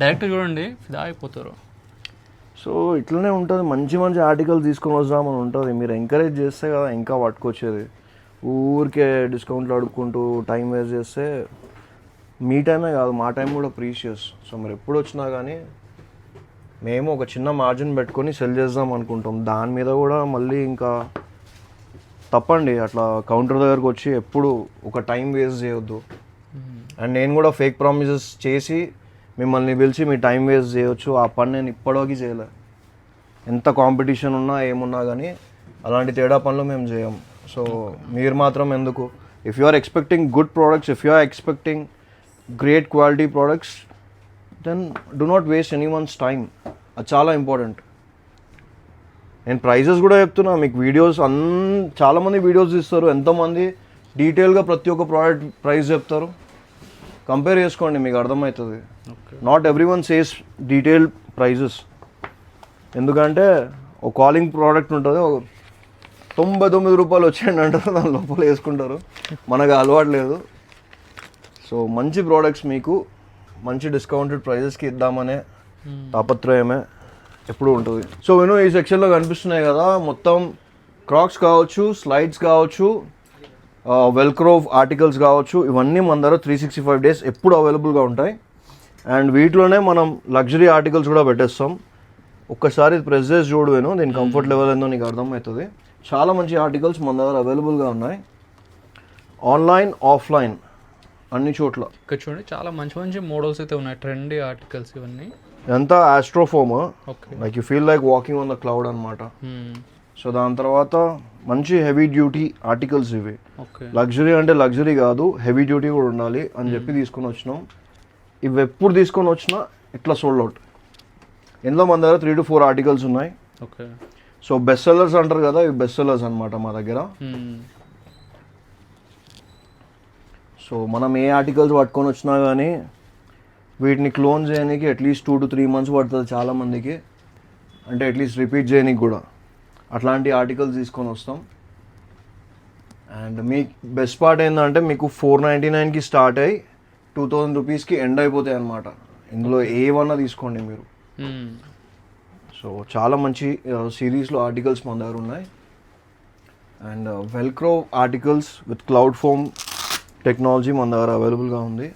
డైరెక్ట్ చూడండి, ఫిదా అయిపోతారు. సో ఇట్లనే ఉంటుంది. మంచి ఆర్టికల్ తీసుకొని వద్దామని ఉంటుంది. మీరు ఎంకరేజ్ చేస్తే కదా ఇంకా పట్టుకొచ్చేది. ఊరికే డిస్కౌంట్లు అడుక్కుంటూ టైం వేస్ట్ చేస్తే మీ టైమే కాదు, మా టైం కూడా ప్రీషియస్. సో మీరు ఎప్పుడు వచ్చినా కానీ మేము ఒక చిన్న మార్జిన్ పెట్టుకొని సెల్ చేద్దాం అనుకుంటాం. దాని మీద కూడా మళ్ళీ ఇంకా తప్పండి. అట్లా కౌంటర్ దగ్గరకు వచ్చి ఎప్పుడు ఒక టైం వేస్ట్ చేయొద్దు. అండ్ నేను కూడా ఫేక్ ప్రామిసెస్ చేసి మిమ్మల్ని పిలిచి మీ టైం వేస్ట్ చేయొచ్చు, ఆ పని నేను ఇప్పటికీ చేయలే. ఎంత కాంపిటీషన్ ఉన్నా ఏమున్నా కానీ అలాంటి తేడా పనులు మేము చేయం. సో మీరు మాత్రం ఎందుకు? If you are expecting good products, if you are expecting great quality products, then do not waste anyone's time. అది చాలా ఇంపార్టెంట్. నేను ప్రైజెస్ కూడా చెప్తున్నా మీకు. వీడియోస్ చాలామంది వీడియోస్ ఇస్తారు, ఎంతమంది డీటెయిల్గా ప్రతి ఒక్క ప్రోడక్ట్ ప్రైస్ చెప్తారు. కంపేర్ చేసుకోండి, మీకు అర్థమవుతుంది. Not every one says detail prices. ఎందుకంటే ఒక కాలింగ్ ప్రోడక్ట్ ఉంటుంది, 99 రూపాయలు వచ్చేయండి అంటారు, దాని లోపల వేసుకుంటారు. మనకు అలవాటు లేదు. సో మంచి ప్రోడక్ట్స్ మీకు మంచి డిస్కౌంటెడ్ ప్రైజెస్కి ఇద్దామనే తాపత్రయమే ఎప్పుడు ఉంటుంది. సో నేను ఈ సెక్షన్లో కనిపిస్తున్నాయి కదా, మొత్తం క్రాక్స్ కావచ్చు, స్లైడ్స్ కావచ్చు, వెల్క్రో ఆర్టికల్స్ కావచ్చు, ఇవన్నీ మన దగ్గర 365 డేస్ ఎప్పుడు అవైలబుల్గా ఉంటాయి. అండ్ వీటిలోనే మనం లగ్జరీ ఆర్టికల్స్ కూడా పెట్టేస్తాం. ఒక్కసారి ప్రెస్ చేసి చూడవేను, దీని కంఫర్ట్ లెవెల్ ఏందో నీకు అర్థమవుతుంది. చాలా మంచి ఆర్టికల్స్ మన దగ్గర అవైలబుల్గా ఉన్నాయి, ఆన్లైన్ ఆఫ్లైన్ అన్ని చోట్ల. ఇక్కడ చూడండి చాలా మంచి మంచి మోడల్స్ అయితే ఉన్నాయి, ట్రెండీ ఆర్టికల్స్ ఇవన్నీ. ఎంత astrofoam, okay, like you feel like walking on the cloud అనమాట. సో దాని తర్వాత మంచి హెవీ డ్యూటీ ఆర్టికల్స్ ఇవి. ఓకే, లగ్జరీ అంటే లగ్జరీ కాదు, హెవీ డ్యూటీ కూడా ఉండాలి అని చెప్పి తీసుకొని వచ్చినాం. ఇవి ఎప్పుడు తీసుకొని వచ్చినా ఇట్లా సోల్డ్ అవుట్. ఇందులో మన దగ్గర 3 to 4 ఆర్టికల్స్ ఉన్నాయి. ఓకే, సో బెస్ట్ సెల్లర్స్ అంటారు కదా, ఇవి బెస్ట్ సెల్లర్స్ అనమాట మా దగ్గర. సో మనం ఏ ఆర్టికల్స్ పట్టుకొని వచ్చినా కానీ వీటిని క్లోన్ చేయడానికి అట్లీస్ట్ 2 to 3 months పడుతుంది చాలామందికి, అంటే అట్లీస్ట్ రిపీట్ చేయడానికి కూడా. అట్లాంటి ఆర్టికల్స్ తీసుకొని వస్తాం. అండ్ మీకు బెస్ట్ పార్ట్ ఏంటంటే మీకు 499కి స్టార్ట్ అయ్యి 2000 రూపీస్కి ఎండ్ అయిపోతాయి అన్నమాట. ఇందులో ఏవన్నా తీసుకోండి మీరు. సో చాలా మంచి సిరీస్లో ఆర్టికల్స్ మన దగ్గర ఉన్నాయి. And velcro articles with cloud foam technology మన దగ్గర అవైలబుల్గా ఉంది.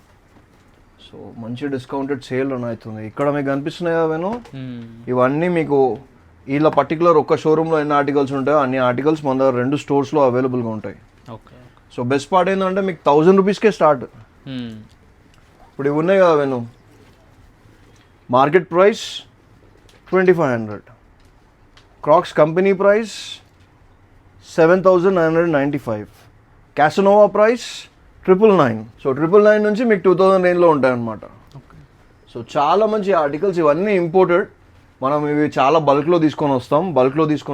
సో మంచి డిస్కౌంటెడ్ సేల్ రన్ అవుతుంది. ఇక్కడ మీకు కనిపిస్తున్నాయి కదా, ఇవన్నీ మీకు ఇలా పర్టికులర్ ఒక షోరూంలో ఎన్ని ఆర్టికల్స్ ఉంటాయో అన్ని ఆర్టికల్స్ మన దగ్గర 2 స్టోర్స్లో అవైలబుల్గా ఉంటాయి. ఓకే, సో బెస్ట్ పార్ట్ ఏంటంటే మీకు 1000 రూపీస్కే స్టార్ట్. ఇప్పుడు ఇవి ఉన్నాయి కదా వెను, market price 2500, Crocs company price 7995, Casanova price 999. So 999 నుంచి మీకు 2000 రేంజ్లో ఉంటాయన్నమాట. సో చాలా మంచి ఆర్టికల్స్, ఇవన్నీ ఇంపోర్టెడ్. మనం ఇవి చాలా బల్క్లో తీసుకొని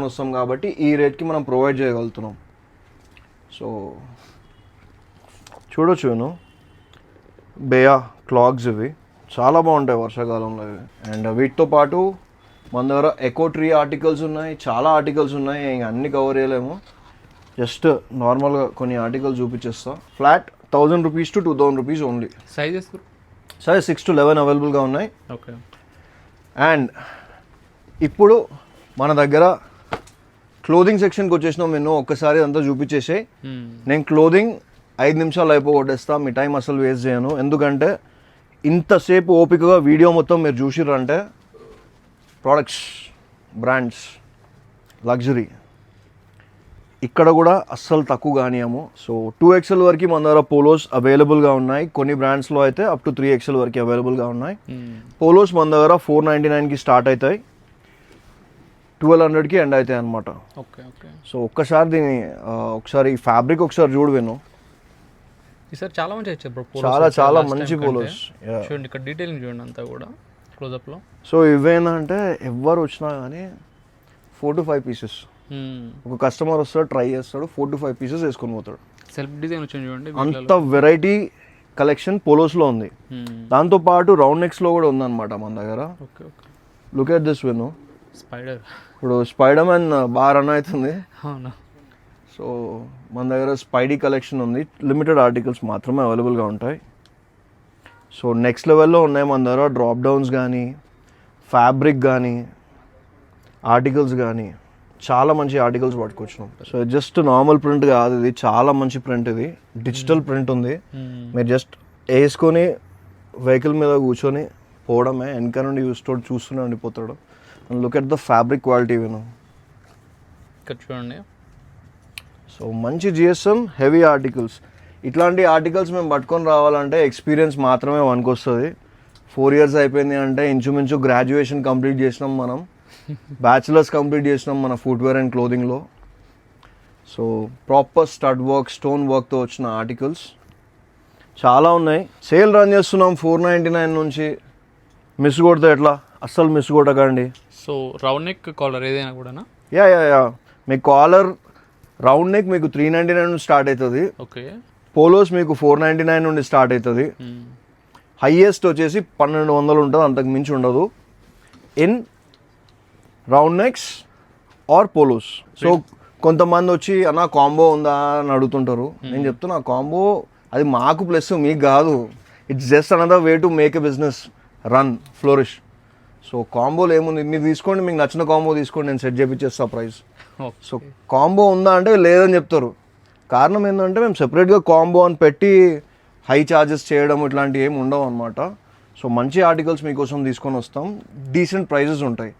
వస్తాం కాబట్టి ఈ రేట్కి మనం ప్రొవైడ్ చేయగలుగుతున్నాం. సో చూడొచ్చు నేను బేయా క్లాగ్స్, ఇవి చాలా బాగుంటాయి వర్షాకాలంలో ఇవి. అండ్ వీటితో పాటు మన దగ్గర ఎకో ట్రీ ఆర్టికల్స్ ఉన్నాయి, చాలా ఆర్టికల్స్ ఉన్నాయి. ఇంక అన్ని కవర్ చేయలేము, జస్ట్ నార్మల్గా కొన్ని ఆర్టికల్స్ చూపించేస్తా. Flat 1000 rupees to 2000 rupees only. Sizes 6 to 11 అవైలబుల్గా ఉన్నాయి. ఓకే, అండ్ ఇప్పుడు మన దగ్గర క్లోదింగ్ సెక్షన్కి వచ్చేసినాం. నేను ఒక్కసారి అంతా చూపించేసే, నేను క్లోదింగ్ 5 నిమిషాలు అయిపోగొట్టేస్తా. మీ టైం అసలు వేస్ట్ చేయను. ఎందుకంటే ఇంతసేపు ఓపికగా వీడియో మొత్తం మీరు చూసిర్రంటే ప్రోడక్ట్స్, బ్రాండ్స్, లగ్జరీ ఇక్కడ కూడా అస్సలు తక్కువ కానియము. సో 2XL వరకు మన దగ్గర పోలోస్ అవైలబుల్గా ఉన్నాయి. కొన్ని బ్రాండ్స్లో అయితే అప్ టు 3XL వరకు అవైలబుల్గా ఉన్నాయి. పోలోస్ మన దగ్గర 499కి స్టార్ట్ అవుతాయి, 1200కి ఎండ్ అవుతాయి అనమాట. Okay, okay. సో ఒక్కసారి దీన్ని ఒకసారి ఈ ఫ్యాబ్రిక్ ఒకసారి చూడవేను. ఈసారి చాలా మంచి వచ్చాయి బ్రో, చాలా చాలా మంచి పోలోస్. చూడండి ఇక్కడ డీటెయిలింగ్ చూడండి అంతా కూడా క్లోజప్లో. సో ఇవేంటంటే ఎవరు వచ్చినా కానీ 4 to 5 పీసెస్. ఒక కస్టమర్ వస్తాడు, ట్రై చేస్తాడు, 4 to 5 పీసెస్ వేసుకొని పోతాడు. సెల్ఫ్ డిజైన్ వచ్చింది చూడండి, అంత వెరైటీ కలెక్షన్ పోలోస్లో ఉంది. దాంతోపాటు రౌండ్ నెక్స్లో కూడా ఉందన్నమాట మన దగ్గర. Okay, okay. Look at this విను, స్పైడర్. ఇప్పుడు స్పైడర్ మ్యాన్ బాగా రన్ అవుతుంది. అవునా. సో మన దగ్గర స్పైడీ కలెక్షన్ ఉంది, లిమిటెడ్ ఆర్టికల్స్ మాత్రమే అవైలబుల్గా ఉంటాయి. సో నెక్స్ట్ లెవెల్లో ఉన్నాయి మన దగ్గర డ్రాప్ డౌన్స్ కానీ, ఫ్యాబ్రిక్ కానీ, ఆర్టికల్స్ కానీ, చాలా మంచి ఆర్టికల్స్ పట్టుకొచ్చినాం. సో జస్ట్ నార్మల్ ప్రింట్ కాదు, ఇది చాలా మంచి ప్రింట్. ఇది డిజిటల్ ప్రింట్ ఉంది. మీరు జస్ట్ వేసుకొని వెహికల్ మీద కూర్చొని పోవడమే, వెనక నుండి చూస్తూనే ఉండిపోతాడు. Look at the fabric quality విను. ఇక్కడ చూడండి. సో మంచి జిఎస్ఎం హెవీ ఆర్టికల్స్. ఇట్లాంటి ఆర్టికల్స్ మేము పట్టుకొని రావాలంటే ఎక్స్పీరియన్స్ మాత్రమే వస్తుంది. 4 years అయిపోయింది అంటే ఇంచుమించు గ్రాడ్యుయేషన్ కంప్లీట్ చేసినాం మనం, బ్యాచిలర్స్ కంప్లీట్ చేసినాం మన ఫుట్వేర్ అండ్ క్లోదింగ్లో. So proper stud work, stone వర్క్తో వచ్చిన ఆర్టికల్స్ చాలా ఉన్నాయి. సేల్ రన్ చేస్తున్నాం 499 నుంచి. మిస్ కొడితే ఎట్లా, అస్సలు మిస్ కొట్టకండి. సో రౌండ్ నెక్ కాలర్ ఏదైనా కూడానా? యా మీకు కాలర్ రౌండ్ నెక్ మీకు 399 నుండి స్టార్ట్ అవుతుంది. ఓకే. పోలోస్ మీకు 499 నుండి స్టార్ట్ అవుతుంది. హైయెస్ట్ వచ్చేసి 1200 ఉంటుంది, అంతకు మించి ఉండదు in round necks or polos. So కొంతమంది వచ్చి అన్న కాంబో ఉందా అని అడుగుతుంటారు. నేను చెప్తున్నా కాంబో అది మాకు ప్లస్ మీకు కాదు. It's just another way to make a business run flourish. So కాంబోలో ఏముంది, మీరు తీసుకోండి, మీకు నచ్చిన కాంబో తీసుకోండి, నేను సెట్ చేపిచ్చేస్తా ప్రైస్. సో కాంబో ఉందా అంటే లేదని చెప్తారు. కారణం ఏంటంటే మేము సెపరేట్గా కాంబో అని పెట్టి హై ఛార్జెస్ చేయడం ఇట్లాంటివి ఏమి ఉండవు అనమాట. సో మంచి ఆర్టికల్స్ మీకోసం తీసుకొని వస్తాం, డీసెంట్ ప్రైజెస్ ఉంటాయి.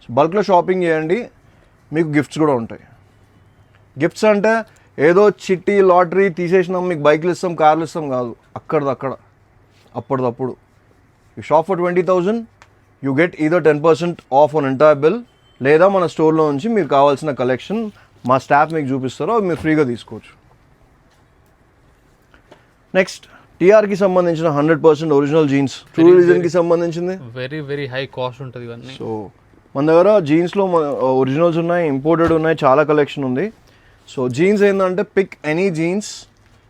సో బల్క్లో షాపింగ్ చేయండి, మీకు గిఫ్ట్స్ కూడా ఉంటాయి. గిఫ్ట్స్ అంటే ఏదో చిట్టి లాటరీ తీసేసినాం మీకు బైక్లు ఇస్తాం కార్లు ఇస్తాం కాదు, అక్కడిదక్కడ అప్పటిదప్పుడు. You shop for 20,000 you get either 10% off on entire bill, లేదా మన స్టోర్లో నుంచి మీరు కావాల్సిన కలెక్షన్ మా స్టాఫ్ మీకు చూపిస్తారో అవి మీరు ఫ్రీగా తీసుకోవచ్చు. నెక్స్ట్ టీఆర్కి సంబంధించిన 100% ఒరిజినల్ జీన్స్, ట్రూ రీజన్కి సంబంధించింది. వెరీ వెరీ హై కాస్ట్ ఉంటుంది ఇవన్నీ. సో మన దగ్గర జీన్స్లో ఒరిజినల్స్ ఉన్నాయి, ఇంపోర్టెడ్ ఉన్నాయి, చాలా కలెక్షన్ ఉంది. సో జీన్స్ ఏంటంటే pick any jeans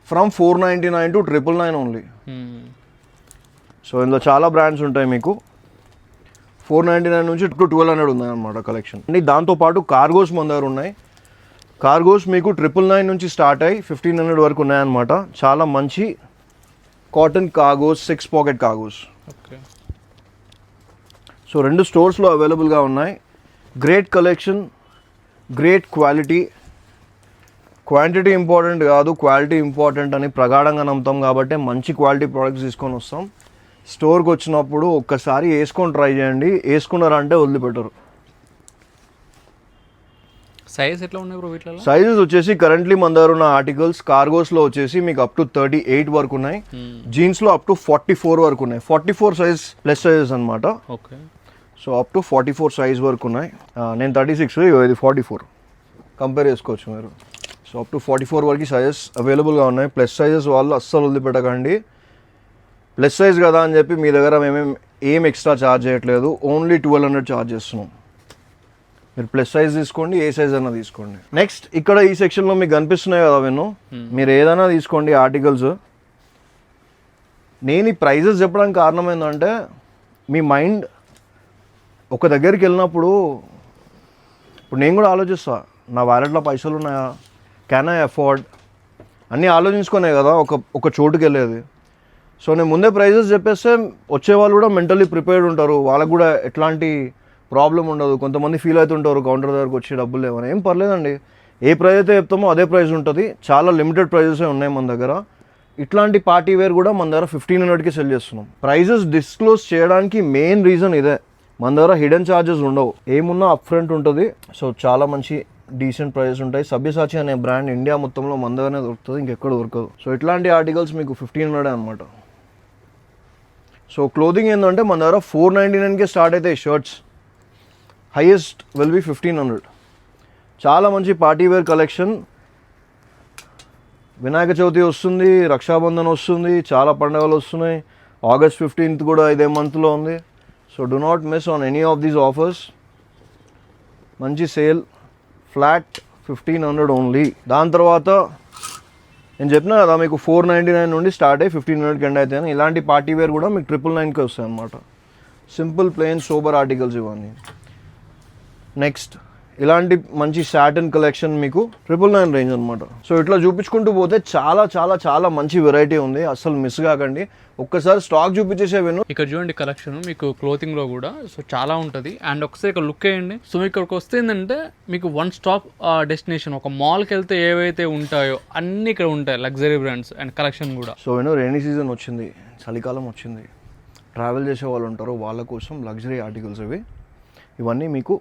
from 499 to 999 only. So ఇందులో చాలా బ్రాండ్స్ ఉంటాయి మీకు. 499 నుంచి to 1200 ఉన్నాయి అన్నమాట కలెక్షన్. అండ్ దాంతోపాటు కార్గోస్ మన దగ్గర ఉన్నాయి. కార్గోస్ మీకు 999 నుంచి స్టార్ట్ అయ్యి 1500 వరకు ఉన్నాయన్నమాట. చాలా మంచి cotton cargos, 6 pocket cargos. Okay. So 2 స్టోర్స్లో అవైలబుల్గా ఉన్నాయి. Great collection, great quality. Quantity important కాదు, క్వాలిటీ ఇంపార్టెంట్ అని ప్రగాఢంగా నమ్ముతాం కాబట్టి మంచి క్వాలిటీ ప్రోడక్ట్స్ తీసుకొని వస్తాం. స్టోర్కి వచ్చినప్పుడు ఒక్కసారి వేసుకొని ట్రై చేయండి, వేసుకున్నారంటే వదిలిపెట్టరు. సైజ్ ఎట్లా ఉన్నాయి బ్రో వీటిలో? సైజెస్ వచ్చేసి కరెంట్లీ మన దగ్గర ఉన్న ఆర్టికల్స్ కార్గోస్లో వచ్చేసి మీకు అప్ టు 38 వరకు ఉన్నాయి, జీన్స్లో అప్ టు 44 వరకు ఉన్నాయి. 44 సైజ్ ప్లస్ సైజెస్ అనమాట. Okay. So up to 44 size వరకు ఉన్నాయి. నేను 36, ఇది 44 కంపేర్ చేసుకోవచ్చు మీరు. సో అప్ టు 44 వరకు సైజెస్ అవైలబుల్గా ఉన్నాయి. ప్లస్ సైజెస్ వాళ్ళు అస్సలు వదిలిపెట్టకండి. ప్లస్ సైజ్ కదా అని చెప్పి మీ దగ్గర ఏం ఎక్స్ట్రా ఛార్జ్ చేయట్లేదు, ఓన్లీ 1200 ఛార్జ్ చేస్తున్నాం. మీరు ప్లస్ సైజ్ తీసుకోండి, ఏ సైజ్ అయినా తీసుకోండి. నెక్స్ట్ ఇక్కడ ఈ సెక్షన్లో మీకు కనిపిస్తున్నాయి కదా విన్ను, మీరు ఏదైనా తీసుకోండి ఆర్టికల్స్. నేను ఈ ప్రైజెస్ చెప్పడానికి కారణం ఏంటంటే మీ మైండ్ ఒక దగ్గరికి వెళ్ళినప్పుడు ఇప్పుడు నేను కూడా ఆలోచిస్తా, నా వ్యాలెట్లో పైసలు ఉన్నాయా, క్యాన్ ఐ అఫోర్డ్ అన్నీ ఆలోచించుకునే కదా ఒక చోటుకి వెళ్ళేది. సో నేను ముందే ప్రైజెస్ చెప్పేస్తే వచ్చేవాళ్ళు కూడా మెంటల్లీ ప్రిపేర్డ్ ఉంటారు, వాళ్ళకు కూడా ఎట్లాంటి ప్రాబ్లం ఉండదు. కొంతమంది ఫీల్ అవుతుంటారు కౌంటర్ దగ్గరకు వచ్చి డబ్బులు లేవని. ఏం పర్లేదండి, ఏ ప్రైస్ అయితే చెప్తామో అదే ప్రైస్ ఉంటుంది. చాలా లిమిటెడ్ ప్రైజెసే ఉన్నాయి మన దగ్గర. ఇట్లాంటి పార్టీ వేర్ కూడా మన దగ్గర 1500కి సెల్ చేస్తున్నాం. ప్రైజెస్ డిస్క్లోజ్ చేయడానికి మెయిన్ రీజన్ ఇదే, మన దగ్గర హిడెన్ ఛార్జెస్ ఉండవు, ఏమున్నా అప్ ఫ్రంట్ ఉంటుంది. సో చాలా మంచి డీసెంట్ ప్రైజెస్ ఉంటాయి. సబ్యసాచి అనే బ్రాండ్ ఇండియా మొత్తంలో మన దగ్గరనే దొరుకుతుంది, ఇంకెక్కడ దొరకదు. సో ఇట్లాంటి ఆర్టికల్స్ మీకు 1500 అనమాట. సో క్లోదింగ్ ఏంటంటే మన దగ్గర 499కే స్టార్ట్ అవుతాయి షర్ట్స్, హైయెస్ట్ విల్ బి 1500. చాలా మంచి party wear collection. Vinayaka Chavithi వస్తుంది, రక్షాబంధన్ వస్తుంది, చాలా పండుగలు వస్తున్నాయి. August 15th కూడా ఇదే మంత్లో ఉంది. So do not miss on any of these offers. మంచి సేల్, ఫ్లాట్ 1500 ఓన్లీ. దాని తర్వాత నేను చెప్పినా కదా మీకు 499 నుండి స్టార్ట్ అయ్యి 1500కి ఎండ్ అవుతాయని. ఇలాంటి పార్టీ వేర్ కూడా మీకు 999కి వస్తాయి అన్నమాట. సింపుల్ ప్లెయిన్ సోబర్ ఆర్టికల్స్ ఇవన్నీ. నెక్స్ట్ ఇలాంటి మంచి సాటిన్ కలెక్షన్ మీకు 999 రేంజ్ అనమాట. సో ఇట్లా చూపించుకుంటూ పోతే చాలా చాలా చాలా మంచి వెరైటీ ఉంది, అసలు మిస్ కాకండి. ఒక్కసారి స్టాక్ చూపించేసేవేను. ఇక్కడ చూడండి కలెక్షన్ మీకు క్లోతింగ్లో కూడా సో చాలా ఉంటుంది. అండ్ ఒకసారి ఇక్కడ లుక్ వేయండి. సో ఇక్కడికి వస్తే ఏంటంటే మీకు వన్ స్టాప్ డెస్టినేషన్. ఒక మాల్కి వెళ్తే ఏవైతే ఉంటాయో అన్నీ ఇక్కడ ఉంటాయి, లగ్జరీ బ్రాండ్స్ అండ్ కలెక్షన్ కూడా. సో రైనీ సీజన్ వచ్చింది, చలికాలం వచ్చింది, ట్రావెల్ చేసే వాళ్ళు ఉంటారు, వాళ్ళ కోసం లగ్జరీ ఆర్టికల్స్ ఇవన్నీ మీకు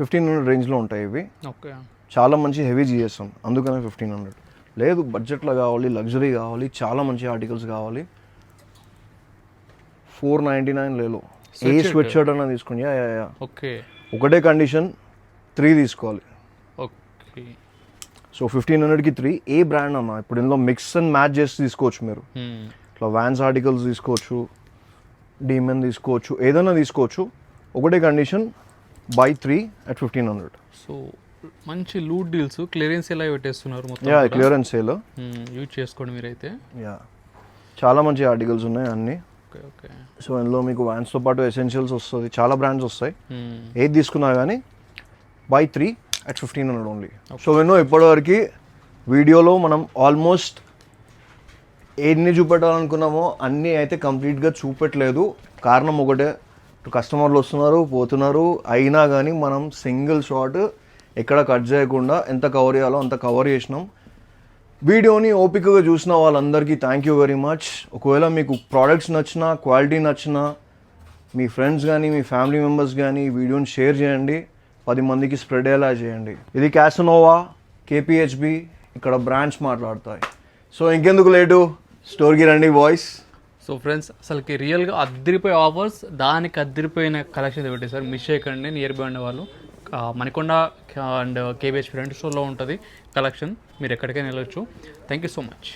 1500 రేంజ్లో ఉంటాయి ఇవి. ఓకే. చాలా మంచి హెవీ జిఎస్ఎం, అందుకనే 1500. లేదు బడ్జెట్లో కావాలి, లగ్జరీ కావాలి, చాలా మంచి ఆర్టికల్స్ కావాలి, 499 లేలో ఏ స్వెట్ షర్ట్ అన్నా తీసుకోండి. యా. ఓకే. ఒకటే కండిషన్, 3 తీసుకోవాలి. ఓకే. సో 1500కి 3 ఏ బ్రాండ్ అన్నా. ఇప్పుడు ఇందులో మిక్స్ అండ్ మ్యాచ్ చేసి తీసుకోవచ్చు మీరు. ఇట్లా వ్యాన్స్ ఆర్టికల్స్ తీసుకోవచ్చు, డీమెన్ తీసుకోవచ్చు, ఏదైనా తీసుకోవచ్చు. ఒకటే కండిషన్, బై 3 at 1500. సో మంచి లూట్ డీల్స్, క్లియరెన్స్ ఎలా పెట్టేస్తున్నారు మొత్తం. Yeah, clearance sale. యూజ్ చేసుకోండి మీరైతే. యా, చాలా మంచి ఆర్టికల్స్ ఉన్నాయి అన్నీ. Okay okay. సో ఇందులో మీకు వ్యాన్స్తో పాటు ఎసెన్షియల్స్ వస్తుంది, చాలా బ్రాండ్స్ వస్తాయి. ఏది తీసుకున్నా కానీ బై 3 at 1500 ఓన్లీ. సో నేను ఇప్పటివరకు వీడియోలో మనం ఆల్మోస్ట్ ఎన్ని చూపెట్టాలనుకున్నామో అన్నీ అయితే కంప్లీట్గా చూపెట్టలేదు. కారణం ఒకటే, కస్టమర్లు వస్తున్నారు పోతున్నారు, అయినా కానీ మనం సింగిల్ షాట్ ఎక్కడ కట్ చేయకుండా ఎంత కవర్ చేయాలో అంత కవర్ చేసినాం. వీడియోని ఓపికగా చూసిన వాళ్ళందరికీ థ్యాంక్ యూ వెరీ మచ్. ఒకవేళ మీకు ప్రోడక్ట్స్ నచ్చినా, క్వాలిటీ నచ్చినా, మీ ఫ్రెండ్స్ కానీ మీ ఫ్యామిలీ మెంబర్స్ కానీ ఈ వీడియోని షేర్ చేయండి, 10 మందికి స్ప్రెడ్ అయ్యేలా చేయండి. ఇది క్యాసనోవా కేపీహెచ్బి, ఇక్కడ బ్రాండ్స్ మాట్లాడతాయి. సో ఇంకెందుకు లేటు, స్టోర్కి రండి బాయ్స్. సో ఫ్రెండ్స్, అసలుకి రియల్గా అద్దరిపోయే ఆఫర్స్, దానికి అద్దరిపోయిన కలెక్షన్ పెట్టేసారు. మిస్ చేయకండి. నియర్ బై ఉండే వాళ్ళు మణికొండ అండ్ కేబీహెచ్ ఫ్రంట్ స్టోర్లో ఉంటుంది కలెక్షన్. మీరు ఎక్కడికైనా వెళ్ళొచ్చు. Thank you so much.